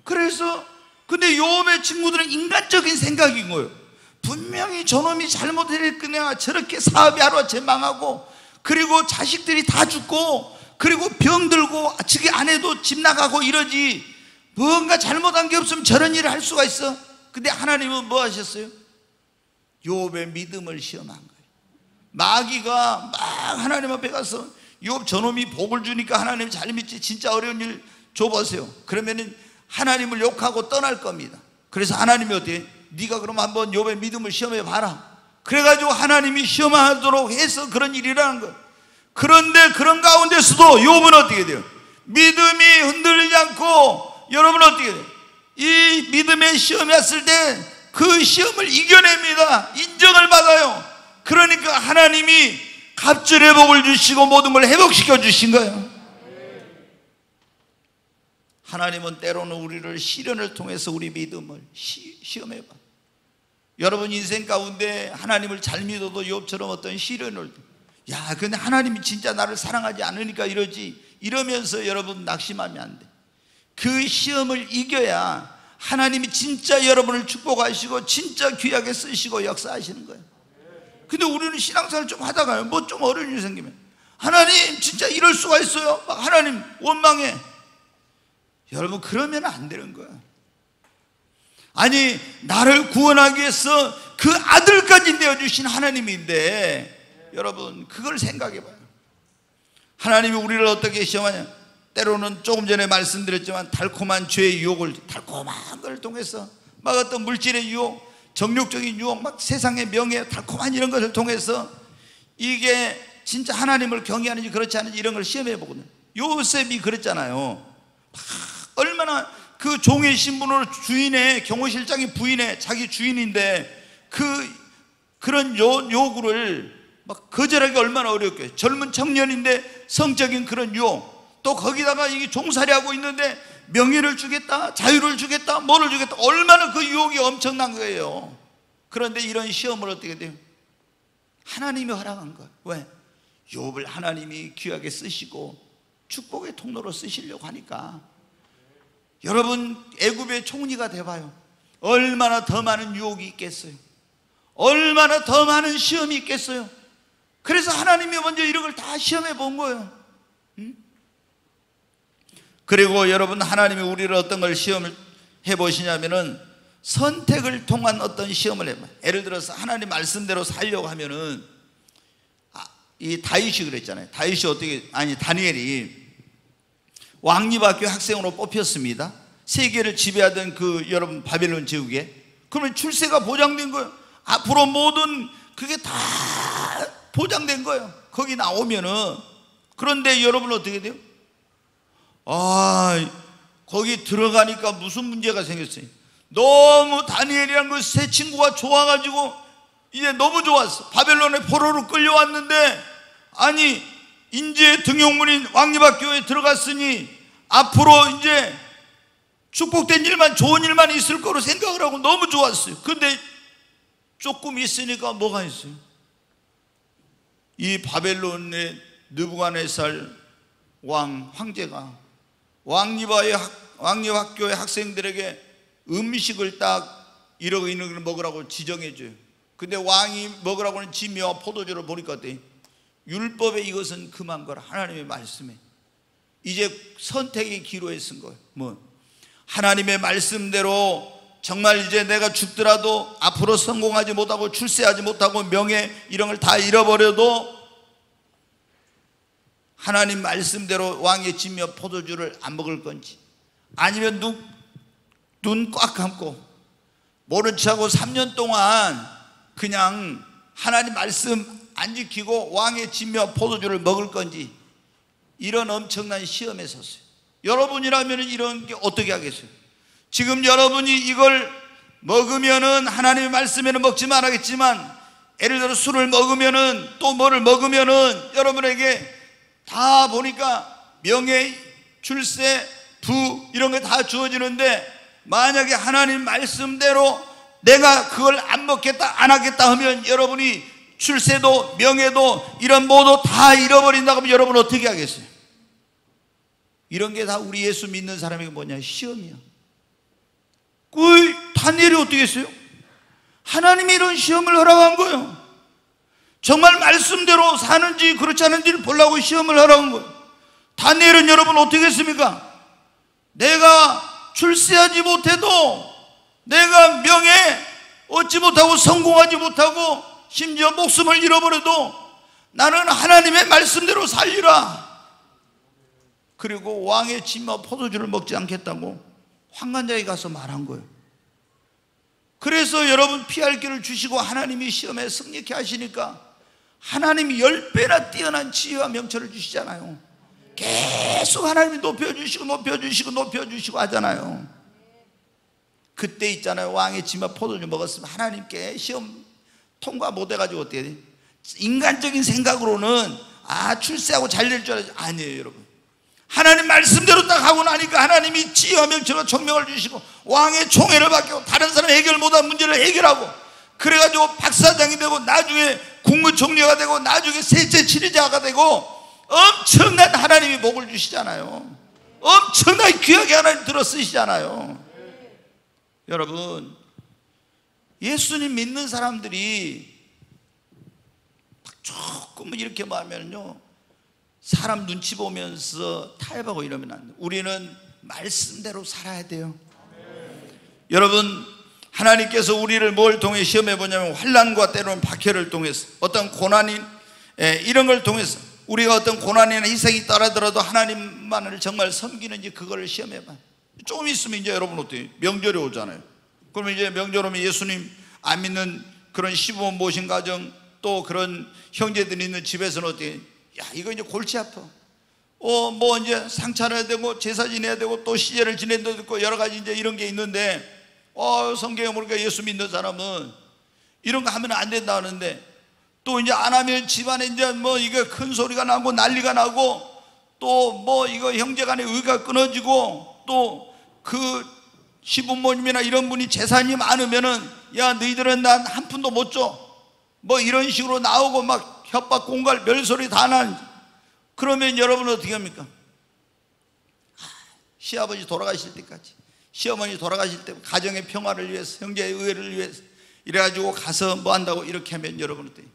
그래서 근데 욥의 친구들은 인간적인 생각인 거예요. 분명히 저놈이 잘못했거나 저렇게 사업이 하루아침에 망하고 그리고 자식들이 다 죽고 그리고 병들고 자기 아내도 집 나가고 이러지 뭔가 잘못한 게 없으면 저런 일을 할 수가 있어. 근데 하나님은 뭐 하셨어요? 욥의 믿음을 시험한 거예요. 마귀가 막 하나님 앞에 가서 욥 저놈이 복을 주니까 하나님 잘 믿지 진짜 어려운 일 줘보세요. 그러면은 하나님을 욕하고 떠날 겁니다. 그래서 하나님이 어떻게? 네가 그럼 한번 욥의 믿음을 시험해 봐라. 그래가지고 하나님이 시험하도록 해서 그런 일이 일어나는 거예요. 그런데 그런 가운데서도 욥은 어떻게 돼요? 믿음이 흔들리지 않고 여러분 어떻게 돼요? 이 믿음의 시험이 왔을 때 그 시험을 이겨냅니다. 인정을 받아요. 그러니까 하나님이 갑절의 복을 주시고 모든 걸 회복시켜 주신 거예요. 하나님은 때로는 우리를 시련을 통해서 우리 믿음을 시험해봐. 여러분 인생 가운데 하나님을 잘 믿어도 욥처럼 어떤 시련을 야 근데 하나님이 진짜 나를 사랑하지 않으니까 이러지 이러면서 여러분 낙심하면 안 돼. 그 시험을 이겨야 하나님이 진짜 여러분을 축복하시고 진짜 귀하게 쓰시고 역사하시는 거예요. 근데 우리는 신앙생활 좀 하다가요 뭐 좀 어려운 일이 생기면 하나님 진짜 이럴 수가 있어요? 막 하나님 원망해. 여러분 그러면 안 되는 거야. 아니 나를 구원하기 위해서 그 아들까지 내어주신 하나님인데 여러분 그걸 생각해 봐요. 하나님이 우리를 어떻게 시험하냐. 때로는 조금 전에 말씀드렸지만 달콤한 죄의 유혹을 달콤한 걸 통해서 막 어떤 물질의 유혹 정욕적인 유혹 막 세상의 명예 달콤한 이런 것을 통해서 이게 진짜 하나님을 경외하는지 그렇지 않은지 이런 걸 시험해 보거든요. 요셉이 그랬잖아요. 얼마나 그 종의 신분으로 주인의 경호실장이 부인의 자기 주인인데 그런 요구를 막 거절하기 얼마나 어렵겠어요. 젊은 청년인데 성적인 그런 유혹 또 거기다가 이게 종살이하고 있는데 명예를 주겠다 자유를 주겠다 뭐를 주겠다 얼마나 그 유혹이 엄청난 거예요. 그런데 이런 시험을 어떻게 돼요? 하나님이 허락한 거예요. 왜? 욥을 하나님이 귀하게 쓰시고 축복의 통로로 쓰시려고 하니까. 여러분 애굽의 총리가 돼봐요. 얼마나 더 많은 유혹이 있겠어요? 얼마나 더 많은 시험이 있겠어요? 그래서 하나님이 먼저 이런 걸 다 시험해 본 거예요. 그리고 여러분, 하나님이 우리를 어떤 걸 시험을 해보시냐면은 선택을 통한 어떤 시험을 해봐요. 예를 들어서 하나님 말씀대로 살려고 하면은 이 다윗이 그랬잖아요. 다니엘이 왕립학교 학생으로 뽑혔습니다. 세계를 지배하던 그 여러분 바벨론 제국에. 그러면 출세가 보장된 거예요. 앞으로 모든 그게 다 보장된 거예요. 거기 나오면은. 그런데 여러분 어떻게 돼요? 거기 들어가니까 무슨 문제가 생겼어요. 너무 다니엘이란 그 새 친구가 좋아가지고 이제 너무 좋았어. 바벨론의 포로로 끌려왔는데, 아니 이제 등용문인 왕립학교에 들어갔으니 앞으로 이제 축복된 일만, 좋은 일만 있을 거로 생각을 하고 너무 좋았어요. 근데 조금 있으니까 뭐가 있어요? 이 바벨론의 느부갓네살 황제가 왕립학교의 학생들에게 음식을 딱 이러고 있는 걸 먹으라고 지정해줘요. 근데 왕이 먹으라고 하는 지미와 포도주를 보니까 어때? 율법에 이것은 금한 거라. 하나님의 말씀에 이제 선택의 기로에 쓴 거예요. 하나님의 말씀대로 정말 이제 내가 죽더라도 앞으로 성공하지 못하고 출세하지 못하고 명예 이런 걸 다 잃어버려도 하나님 말씀대로 왕의 진며 포도주를 안 먹을 건지, 아니면 눈 꽉 감고 모른 척하고 3년 동안 그냥 하나님 말씀 안 지키고 왕의 진며 포도주를 먹을 건지, 이런 엄청난 시험에 섰어요. 여러분이라면 이런 게 어떻게 하겠어요? 지금 여러분이 이걸 먹으면은 하나님의 말씀에는 먹지 말아야겠지만, 예를 들어 술을 먹으면은 또 뭐를 먹으면은 여러분에게 다 보니까 명예, 출세, 부 이런 게 다 주어지는데, 만약에 하나님 말씀대로 내가 그걸 안 먹겠다, 안 하겠다 하면 여러분이 출세도 명예도 이런 모두 다 잃어버린다고 하면 여러분 어떻게 하겠어요? 이런 게 다 우리 예수 믿는 사람에게 뭐냐? 시험이야. 그 다니엘이 어떻게 했어요? 하나님이 이런 시험을 허락한 거예요. 정말 말씀대로 사는지 그렇지 않은지를 보려고 시험을 허락한 거예요. 다니엘은 여러분 어떻게 했습니까? 내가 출세하지 못해도, 내가 명예 얻지 못하고 성공하지 못하고 심지어 목숨을 잃어버려도 나는 하나님의 말씀대로 살리라. 그리고 왕의 진마 포도주를 먹지 않겠다고 환관자에 가서 말한 거예요. 그래서 여러분 피할 길을 주시고 하나님이 시험에 승리케 하시니까 하나님이 10배나 뛰어난 지혜와 명철을 주시잖아요. 계속 하나님이 높여주시고 높여주시고 높여주시고 하잖아요. 그때 있잖아요, 왕의 진마 포도주 먹었으면 하나님께 시험 통과 못해가지고 어떻게 돼? 인간적인 생각으로는 출세하고 잘 될 줄 알았죠. 아니에요 여러분. 하나님 말씀대로 딱 하고 나니까 하나님이 지혜와 명철과 총명을 주시고 왕의 총애를 받고 다른 사람 해결 못한 문제를 해결하고, 그래가지고 박사장이 되고 나중에 국무총리가 되고 나중에 셋째 지리자가 되고 엄청난 하나님이 복을 주시잖아요. 엄청나게 귀하게 하나님 들어 쓰시잖아요. 여러분, 예수님 믿는 사람들이 조금 이렇게 말하면요, 사람 눈치 보면서 타협하고 이러면 안 돼요. 우리는 말씀대로 살아야 돼요. 여러분, 하나님께서 우리를 뭘 통해 시험해 보냐면 환난과 때로는 박해를 통해서, 어떤 고난이 이런 걸 통해서 우리가 어떤 고난이나 희생이 따라더라도 하나님만을 정말 섬기는지 그걸 시험해 봐요. 조금 있으면 이제 여러분 어때요? 명절이 오잖아요. 그러면 이제 명절 오면 예수님 안 믿는 그런 시부모 모신 가정, 또 그런 형제들이 있는 집에서는 어때요? 야, 이거 이제 골치 아파. 뭐 이제 상차려야 되고 제사 지내야 되고 또 시제를 지내야 되고 여러 가지 이제 이런 게 있는데, 성경에 보니까 예수 믿는 사람은 이런 거 하면 안 된다 하는데, 또 이제 안 하면 집안에 이제 뭐 이게 큰 소리가 나고 난리가 나고, 또 뭐 이거 형제간의 의가 끊어지고, 또 그 시부모님이나 이런 분이 재산이 많으면은 야, 너희들은 난 한 푼도 못 줘, 뭐 이런 식으로 나오고 막 협박 공갈 별소리 다 나는. 그러면 여러분은 어떻게 합니까? 시아버지 돌아가실 때까지, 시어머니 돌아가실 때 가정의 평화를 위해서, 형제의 의회를 위해서 이래가지고 가서 뭐 한다고 이렇게 하면 여러분 어때요?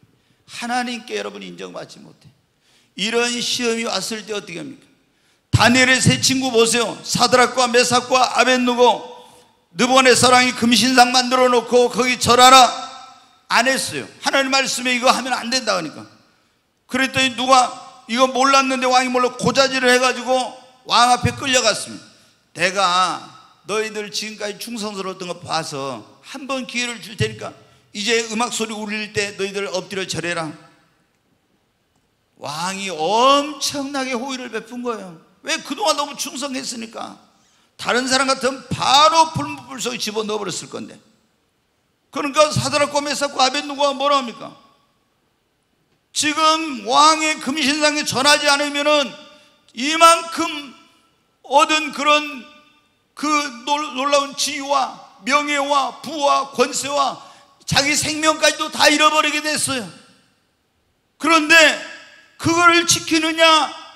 하나님께 여러분 인정받지 못해. 이런 시험이 왔을 때 어떻게 합니까? 다니엘의 세 친구 보세요. 사드락과 메삭과 아벳느고, 느부갓네살왕이 금신상 만들어 놓고 거기 절하라 안 했어요. 하나님 말씀에 이거 하면 안 된다 하니까. 그랬더니 누가 이거 몰랐는데 왕이 몰라 고자질을 해가지고 왕 앞에 끌려갔습니다. 내가 너희들 지금까지 충성스러웠던 거 봐서 한 번 기회를 줄 테니까 이제 음악 소리 울릴 때 너희들 엎드려 절해라. 왕이 엄청나게 호의를 베푼 거예요. 왜? 그동안 너무 충성했으니까. 다른 사람 같으면 바로 불 속에 집어넣어 버렸을 건데. 그러니까 사드락과 메삭과 아벳느고가 뭐라 합니까? 지금 왕의 금신상에 전하지 않으면은 이만큼 얻은 그런 그 놀라운 지위와 명예와 부와 권세와 자기 생명까지도 다 잃어버리게 됐어요. 그런데 그거를 지키느냐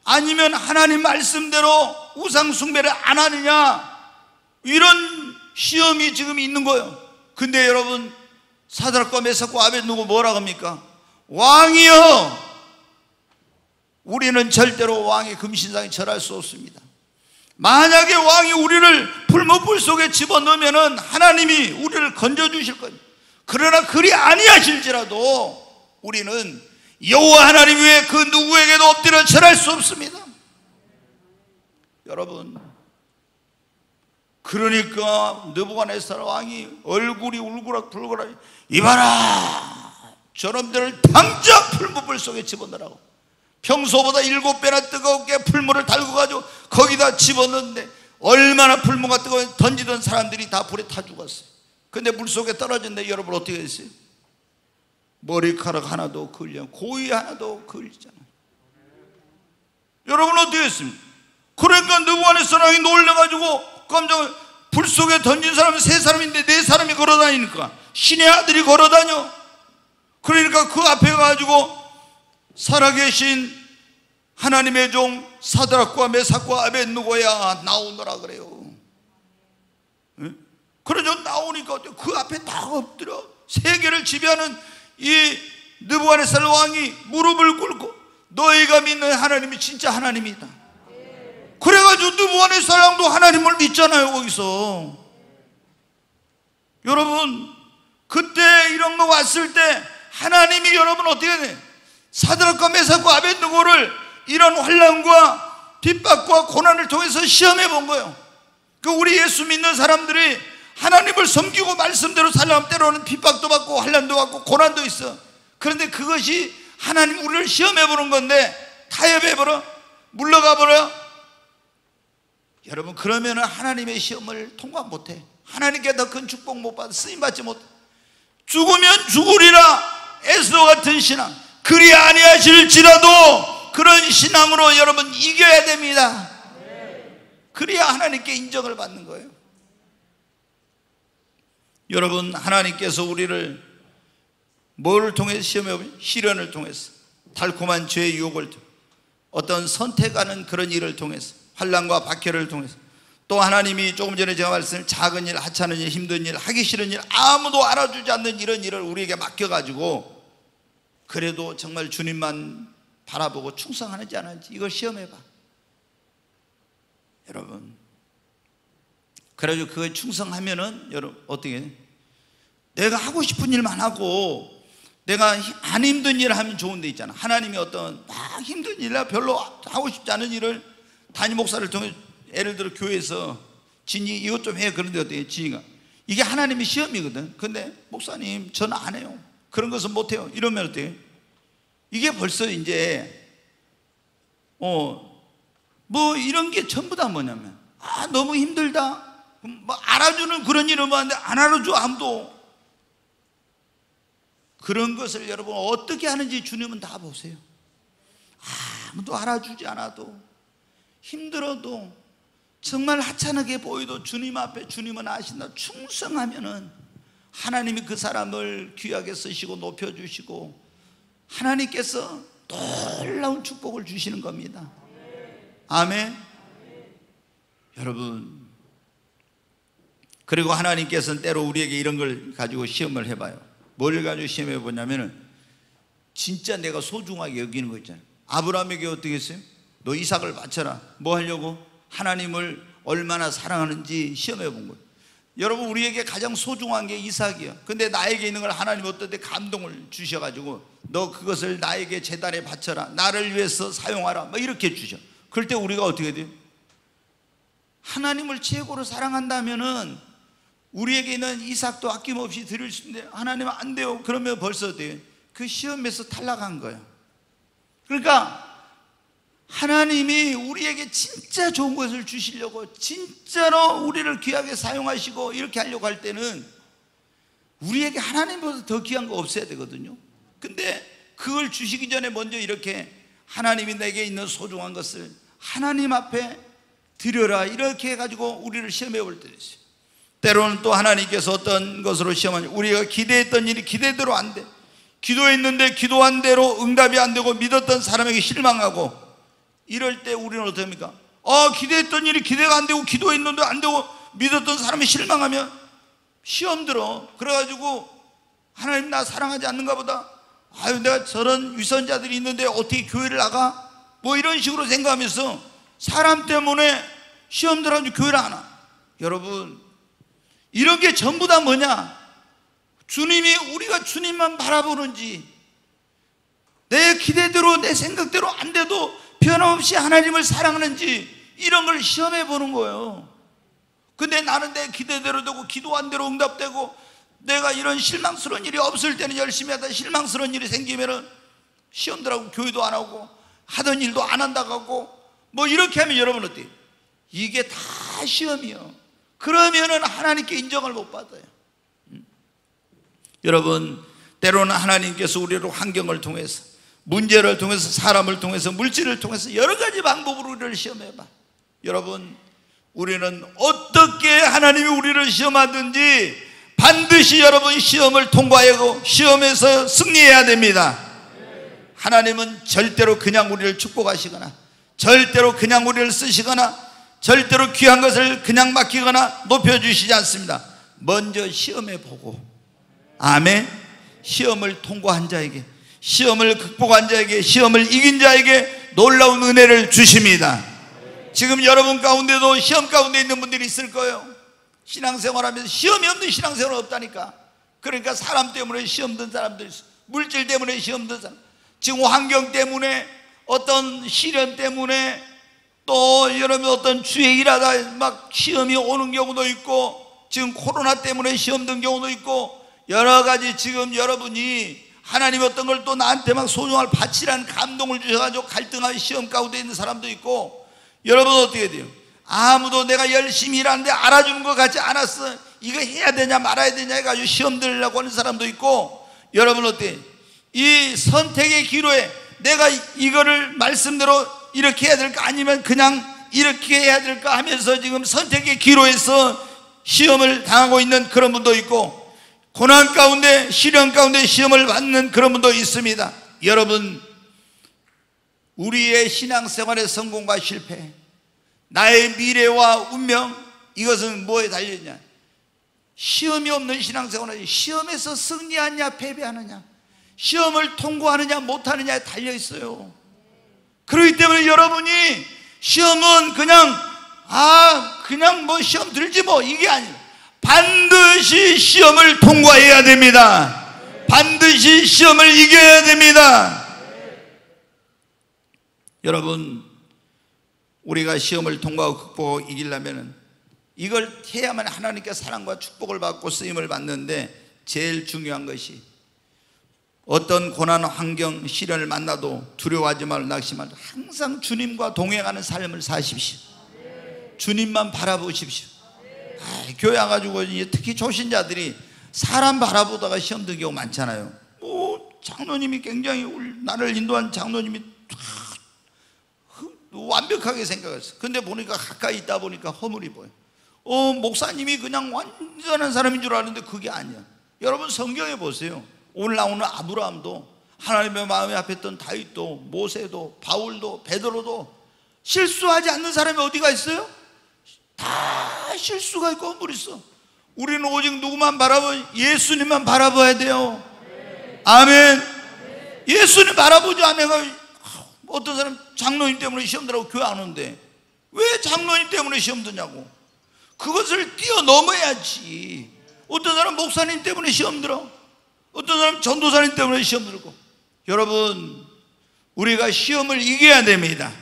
아니면 하나님 말씀대로 우상 숭배를 안 하느냐, 이런 시험이 지금 있는 거예요. 근데 여러분, 사드락과 메삭과 아벳느고 뭐라고 합니까? 왕이여, 우리는 절대로 왕의 금신상에 절할 수 없습니다. 만약에 왕이 우리를 불못불 속에 집어넣으면 하나님이 우리를 건져주실 거예요. 그러나 그리 아니하실지라도 우리는 여호와 하나님 외에 그 누구에게도 엎드려 절할 수 없습니다. 여러분, 그러니까 느부갓네살 왕이 얼굴이 울그락불그락, 이봐라, 저놈들을 당장 풀무불 속에 집어넣으라고. 평소보다 7배나 뜨겁게 풀무를 달궈가지고 거기다 집어넣는데 얼마나 풀무가 뜨거워 던지던 사람들이 다 불에 타 죽었어요. 근데 물속에 떨어졌는데 여러분 어떻게 됐어요? 머리카락 하나도 걸려, 고이 하나도 걸리잖아요. 여러분 어떻게 했습니까? 그러니까 느부갓네살 왕이 놀래가지고 깜짝, 불 속에 던진 사람은 3사람인데 4사람이 걸어다니니까 신의 아들이 걸어다녀. 그러니까 그 앞에 가지고 살아계신 하나님의 종 사드락과 메삭과 아벳느고야 나오너라 그래요. 그러죠. 나오니까 그 앞에 다 엎드려 세계를 지배하는 이 느부갓네살 왕이 무릎을 꿇고 너희가 믿는 하나님이 진짜 하나님이다. 그래가지고 느부갓네살 왕도 하나님을 믿잖아요. 거기서 여러분, 그때 이런 거 왔을 때 하나님이 여러분 어떻게 돼? 사드락과 메삭과 아벳느고를 이런 환난과 핍박과 고난을 통해서 시험해 본 거예요. 그 우리 예수 믿는 사람들이 하나님을 섬기고 말씀대로 살려면 때로는 핍박도 받고 환난도 받고 고난도 있어. 그런데 그것이 하나님 우리를 시험해 보는 건데 타협해 버려, 물러가 버려. 여러분, 그러면 하나님의 시험을 통과 못해. 하나님께 더 큰 축복 못 받아, 쓰임 받지 못해. 죽으면 죽으리라 에스더 같은 신앙, 그리 아니하실지라도 그런 신앙으로 여러분 이겨야 됩니다. 그래야 하나님께 인정을 받는 거예요. 여러분, 하나님께서 우리를 뭐를 통해서 시험해 보면 시련을 통해서, 달콤한 죄의 유혹을 통해서, 어떤 선택하는 그런 일을 통해서, 환난과 박해를 통해서, 또 하나님이 조금 전에 제가 말씀드린 작은 일, 하찮은 일, 힘든 일, 하기 싫은 일, 아무도 알아주지 않는 이런 일을 우리에게 맡겨가지고 그래도 정말 주님만 바라보고 충성하는지 안 하는지 이걸 시험해봐. 여러분, 그래가지고 그거에 충성하면은 여러분 어떻게 해? 내가 하고 싶은 일만 하고 내가 안 힘든 일을 하면 좋은 데 있잖아. 하나님이 어떤 막 힘든 일이나 별로 하고 싶지 않은 일을 담임 목사를 통해, 예를 들어 교회에서 진이 이것 좀 해. 그런데 어떻게 진이가 이게 하나님의 시험이거든. 근데 목사님 저는 안 해요, 그런 것은 못 해요, 이러면 어때요? 이게 벌써 이제 뭐 이런 게 전부 다 뭐냐면 너무 힘들다, 뭐 알아주는 그런 일을 하는데 안 알아줘 아무도. 그런 것을 여러분 어떻게 하는지 주님은 다 보세요. 아무도 알아주지 않아도, 힘들어도, 정말 하찮게 보여도 주님 앞에 주님은 아신다. 충성하면은 하나님이 그 사람을 귀하게 쓰시고 높여주시고 하나님께서 놀라운 축복을 주시는 겁니다. 아멘. 여러분, 그리고 하나님께서는 때로 우리에게 이런 걸 가지고 시험을 해봐요. 뭘 가지고 시험해 보냐면은 진짜 내가 소중하게 여기는 거 있잖아요. 아브라함에게 어떻게 했어요? 너 이삭을 바쳐라. 뭐 하려고? 하나님을 얼마나 사랑하는지 시험해 본 거예요. 여러분, 우리에게 가장 소중한 게 이삭이야. 근데 나에게 있는 걸 하나님 어떤 때 감동을 주셔가지고 너 그것을 나에게 제단에 바쳐라, 나를 위해서 사용하라, 뭐 이렇게 주셔. 그럴 때 우리가 어떻게 돼요? 하나님을 최고로 사랑한다면은 우리에게 있는 이삭도 아낌없이 드릴 수 있는데 하나님은 안 돼요. 그러면 벌써 어때요? 그 시험에서 탈락한 거예요. 그러니까 하나님이 우리에게 진짜 좋은 것을 주시려고 진짜로 우리를 귀하게 사용하시고 이렇게 하려고 할 때는 우리에게 하나님보다 더 귀한 거 없어야 되거든요. 근데 그걸 주시기 전에 먼저 이렇게 하나님이 내게 있는 소중한 것을 하나님 앞에 드려라, 이렇게 해가지고 우리를 시험해 볼 때도 있어요. 때로는 또 하나님께서 어떤 것으로 시험하냐, 우리가 기대했던 일이 기대대로 안 돼. 기도했는데 기도한 대로 응답이 안 되고 믿었던 사람에게 실망하고, 이럴 때 우리는 어떻습니까? 기대했던 일이 기대가 안 되고 기도했는데 안 되고 믿었던 사람이 실망하면 시험 들어. 그래가지고 하나님 나 사랑하지 않는가 보다, 아유 내가 저런 위선자들이 있는데 어떻게 교회를 나가? 뭐 이런 식으로 생각하면서 사람 때문에 시험 들어가지고 교회를 안 와. 여러분, 이런 게 전부 다 뭐냐? 주님이, 우리가 주님만 바라보는지, 내 기대대로 내 생각대로 안 돼도 변함없이 하나님을 사랑하는지, 이런 걸 시험해 보는 거예요. 근데 나는 내 기대대로 되고 기도한 대로 응답되고 내가 이런 실망스러운 일이 없을 때는 열심히 하다 실망스러운 일이 생기면은 시험 들어가고 교회도 안 하고 하던 일도 안 한다고 하고 뭐 이렇게 하면 여러분 어때요? 이게 다 시험이요. 그러면은 하나님께 인정을 못 받아요. 여러분, 때로는 하나님께서 우리를 환경을 통해서, 문제를 통해서, 사람을 통해서, 물질을 통해서 여러 가지 방법으로 우리를 시험해봐. 여러분, 우리는 어떻게 하나님이 우리를 시험하든지 반드시 여러분 시험을 통과하고 시험에서 승리해야 됩니다. 하나님은 절대로 그냥 우리를 축복하시거나 절대로 그냥 우리를 쓰시거나 절대로 귀한 것을 그냥 맡기거나 높여주시지 않습니다. 먼저 시험해보고, 아멘, 시험을 통과한 자에게, 시험을 극복한 자에게, 시험을 이긴 자에게 놀라운 은혜를 주십니다. 지금 여러분 가운데도 시험 가운데 있는 분들이 있을 거예요. 신앙생활하면서 시험이 없는 신앙생활은 없다니까. 그러니까 사람 때문에 시험 든 사람들 있어. 물질 때문에 시험 든 사람, 지금 환경 때문에, 어떤 시련 때문에, 또 여러분 어떤 주에 일하다 막 시험이 오는 경우도 있고, 지금 코로나 때문에 시험 든 경우도 있고, 여러 가지 지금 여러분이 하나님 어떤 걸 또 나한테 막 소중할 바치라는 감동을 주셔가지고 갈등하는 시험 가운데 있는 사람도 있고, 여러분 어떻게 돼요? 아무도 내가 열심히 일하는데 알아주는 것 같지 않았어. 이거 해야 되냐 말아야 되냐 해가지고 시험 들으려고 하는 사람도 있고, 여러분 어때요? 이 선택의 기로에 내가 이거를 말씀대로 이렇게 해야 될까 아니면 그냥 이렇게 해야 될까 하면서 지금 선택의 기로에서 시험을 당하고 있는 그런 분도 있고, 고난 가운데 시련 가운데 시험을 받는 그런 분도 있습니다. 여러분, 우리의 신앙생활의 성공과 실패, 나의 미래와 운명, 이것은 뭐에 달려있냐? 시험이 없는 신앙생활은 시험에서 승리하느냐 패배하느냐, 시험을 통과하느냐 못하느냐에 달려있어요. 그렇기 때문에 여러분이 시험은 그냥 뭐 시험 들지 뭐 이게 아니에요. 반드시 시험을 통과해야 됩니다. 반드시 시험을 이겨야 됩니다. 여러분, 우리가 시험을 통과하고 극복하고 이기려면 이걸 해야만 하나님께 사랑과 축복을 받고 쓰임을 받는데, 제일 중요한 것이 어떤 고난, 환경, 시련을 만나도 두려워하지 말고 낙심 말고 항상 주님과 동행하는 삶을 사십시오. 주님만 바라보십시오. 교회 와가지고 특히 초신자들이 사람 바라보다가 시험 든 경우 많잖아요. 장로님이 굉장히 나를 인도한 장로님이 완벽하게 생각했어. 근데 보니까 가까이 있다 보니까 허물이 보여. 목사님이 그냥 완전한 사람인 줄 아는데 그게 아니야. 여러분 성경에 보세요. 오늘 나오는 아브라함도, 하나님의 마음에 합했던 다윗도, 모세도, 바울도, 베드로도 실수하지 않는 사람이 어디가 있어요? 다 실수가 있고 허물이 있어. 우리는 오직 누구만 바라보면 예수님만 바라봐야 돼요. 아멘. 예수님 바라보지 않으면 어떤 사람 장로님 때문에 시험 들라고 교회 안 오는데 왜 장로님 때문에 시험 드냐고. 그것을 뛰어넘어야지. 어떤 사람 목사님 때문에 시험 들어, 어떤 사람 전도사님 때문에 시험 들고. 여러분, 우리가 시험을 이겨야 됩니다.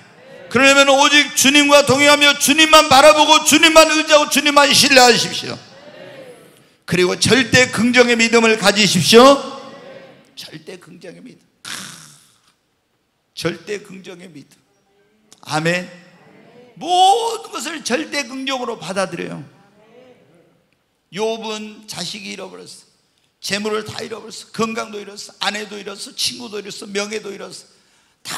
그러려면 오직 주님과 동행하며 주님만 바라보고 주님만 의지하고 주님만 신뢰하십시오. 그리고 절대 긍정의 믿음을 가지십시오. 절대 긍정의 믿음. 절대 긍정의 믿음. 아멘. 모든 것을 절대 긍정으로 받아들여요. 욥은 자식이 잃어버렸어, 재물을 다 잃어버렸어, 건강도 잃었어, 아내도 잃었어, 친구도 잃었어, 명예도 잃었어, 다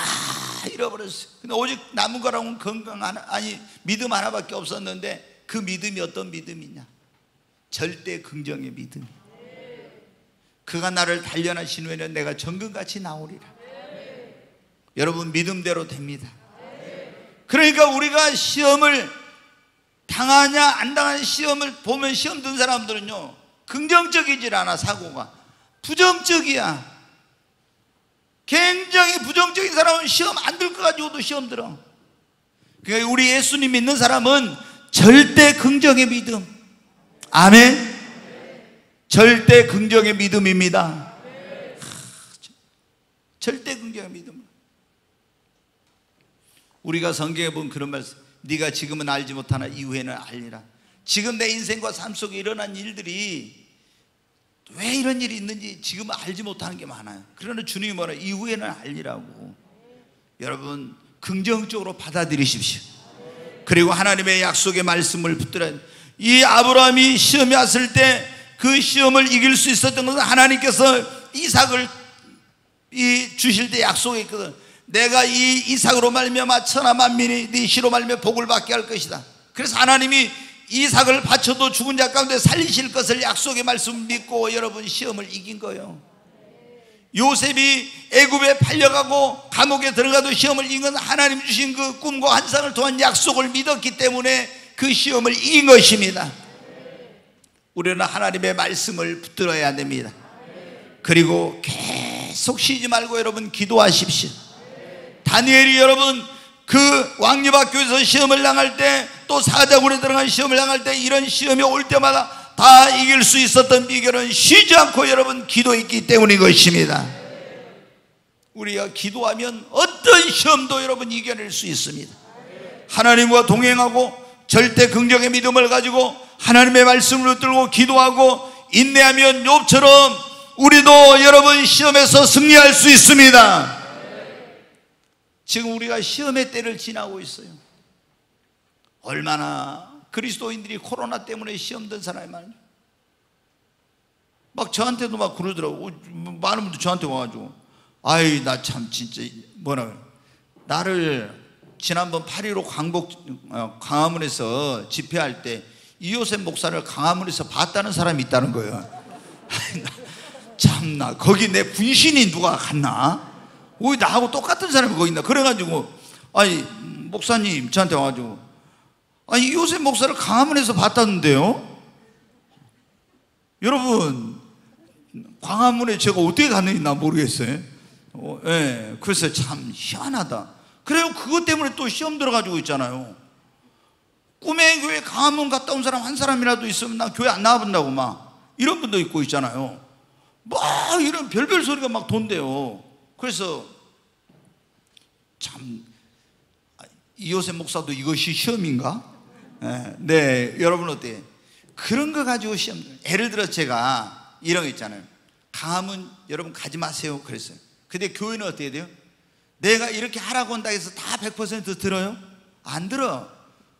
잃어버렸어. 근데 오직 남은 거라고는 건강 하나, 아니 믿음 하나밖에 없었는데 그 믿음이 어떤 믿음이냐? 절대 긍정의 믿음. 그가 나를 단련하신 후에는 내가 정금같이 나오리라. 여러분, 믿음대로 됩니다. 그러니까 우리가 시험을 당하냐 안 당하냐, 시험을 보면 시험 든 사람들은요 긍정적이질 않아. 사고가 부정적이야. 굉장히 부정적인 사람은 시험 안 들 거 가지고도 시험 들어. 그러니까 우리 예수님 믿는 사람은 절대 긍정의 믿음. 아멘. 절대 긍정의 믿음입니다. 절대 긍정의 믿음. 우리가 성경에 보면 그런 말씀, 네가 지금은 알지 못하나 이후에는 알리라. 지금 내 인생과 삶 속에 일어난 일들이 왜 이런 일이 있는지 지금 알지 못하는 게 많아요. 그러나 주님이 뭐라, 이후에는 알리라고. 여러분, 긍정적으로 받아들이십시오. 그리고 하나님의 약속의 말씀을 붙들어야 돼요. 이 아브라함이 시험이 왔을 때 그 시험을 이길 수 있었던 것은 하나님께서 이삭을 주실 때 약속했거든. 내가 이 이삭으로 말미암아 천하 만민이 네 씨로 말미암아 복을 받게 할 것이다. 그래서 하나님이 이삭을 바쳐도 죽은 자 가운데 살리실 것을 약속의 말씀 믿고 여러분 시험을 이긴 거예요. 요셉이 애굽에 팔려가고 감옥에 들어가도 시험을 이긴 건 하나님 주신 그 꿈과 환상을 통한 약속을 믿었기 때문에 그 시험을 이긴 것입니다. 우리는 하나님의 말씀을 붙들어야 됩니다. 그리고 계속 쉬지 말고 여러분 기도하십시오. 다니엘이 여러분 그 왕립학교에서 시험을 당할 때, 또 사자굴에 들어간 시험을 당할 때, 이런 시험이 올 때마다 다 이길 수 있었던 비결은 쉬지 않고 여러분 기도했기 때문인 것입니다. 우리가 기도하면 어떤 시험도 여러분 이겨낼 수 있습니다. 하나님과 동행하고 절대 긍정의 믿음을 가지고 하나님의 말씀을 붙들고 기도하고 인내하면 욥처럼 우리도 여러분 시험에서 승리할 수 있습니다. 지금 우리가 시험의 때를 지나고 있어요. 얼마나 그리스도인들이 코로나 때문에 시험 든 사람이 많아요. 막 저한테도 막 그러더라고. 많은 분들 저한테 와가지고, 아이 나 참 진짜 뭐라 그래, 나를 지난번 8.15 광화문에서 집회할 때 이요셉 목사를 광화문에서 봤다는 사람이 있다는 거예요. 참나, 거기 내 분신이 누가 갔나? 왜 나하고 똑같은 사람이 거기 있나? 그래가지고, 아니 목사님 저한테 와가지고, 아니 이요셉 목사를 광화문에서 봤다는데요? 여러분, 광화문에 제가 어떻게 갔는지 나 모르겠어요. 예, 그래서 참 희한하다. 그래요. 그것 때문에 또 시험 들어가지고 있잖아요. 꿈의 교회 광화문 갔다 온 사람 한 사람이라도 있으면 나 교회 안 나와본다고 막 이런 분도 있고 있잖아요. 막 이런 별별 소리가 막 돈대요. 그래서 참, 이요셉 목사도 이것이 시험인가? 네, 여러분 어때요? 그런 거 가지고 시험. 예를 들어 제가 이런 거 있잖아요. 광화문 여러분 가지 마세요 그랬어요. 근데 교회는 어떻게 돼요? 내가 이렇게 하라고 한다 해서 다 100% 들어요? 안 들어.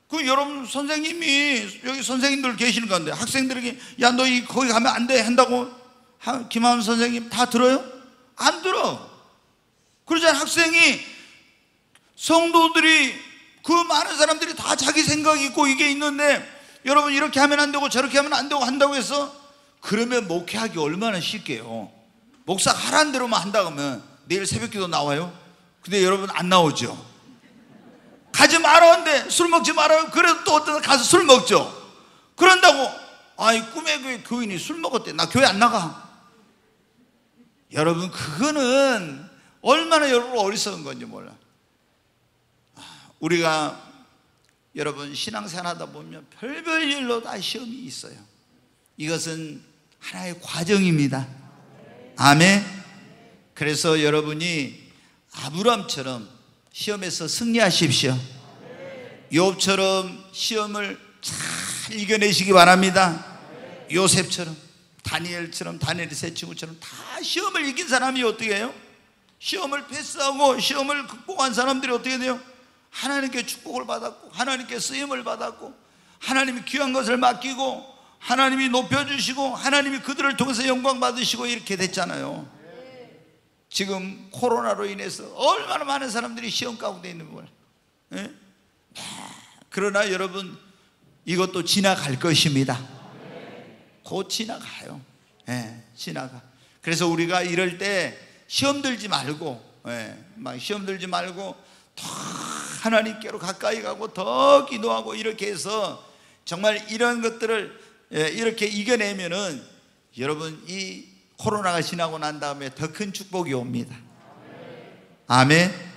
그 여러분 선생님이, 여기 선생님들 계시는 가운데 학생들에게 야 너 거기 가면 안 돼 한다고 김하은 선생님 다 들어요? 안 들어. 그러잖아요. 학생이, 성도들이, 그 많은 사람들이 다 자기 생각이 있고 이게 있는데 여러분 이렇게 하면 안 되고 저렇게 하면 안 되고 한다고 해서, 그러면 목회하기 얼마나 쉽게요. 목사 하라는 대로만 한다고 하면 내일 새벽기도 나와요? 근데 여러분 안 나오죠. 가지 말았는데 술 먹지 말아요. 그래도 또 어떤 가서 술 먹죠. 그런다고 아이 꿈의 교회 교인이 술 먹었대, 나 교회 안 나가. 여러분 그거는 얼마나 여러분 어리석은 건지 몰라. 우리가 여러분 신앙생활 하다 보면 별별 일로 다 시험이 있어요. 이것은 하나의 과정입니다. 아멘. 그래서 여러분이 아브라함처럼 시험에서 승리하십시오. 욥처럼 시험을 잘 이겨내시기 바랍니다. 요셉처럼, 다니엘처럼, 다니엘의 세 친구처럼 다 시험을 이긴 사람이 어떻게 해요? 시험을 패스하고 시험을 극복한 사람들이 어떻게 돼요? 하나님께 축복을 받았고, 하나님께 쓰임을 받았고, 하나님이 귀한 것을 맡기고, 하나님이 높여주시고, 하나님이 그들을 통해서 영광 받으시고, 이렇게 됐잖아요. 지금 코로나로 인해서 얼마나 많은 사람들이 시험 가운데 있는 거예요. 예? 그러나 여러분, 이것도 지나갈 것입니다. 곧 지나가요. 예, 지나가. 그래서 우리가 이럴 때 시험 들지 말고, 막 시험 들지 말고 더 하나님께로 가까이 가고 더 기도하고 이렇게 해서 정말 이런 것들을 이렇게 이겨내면은 여러분 이 코로나가 지나고 난 다음에 더 큰 축복이 옵니다. 아멘.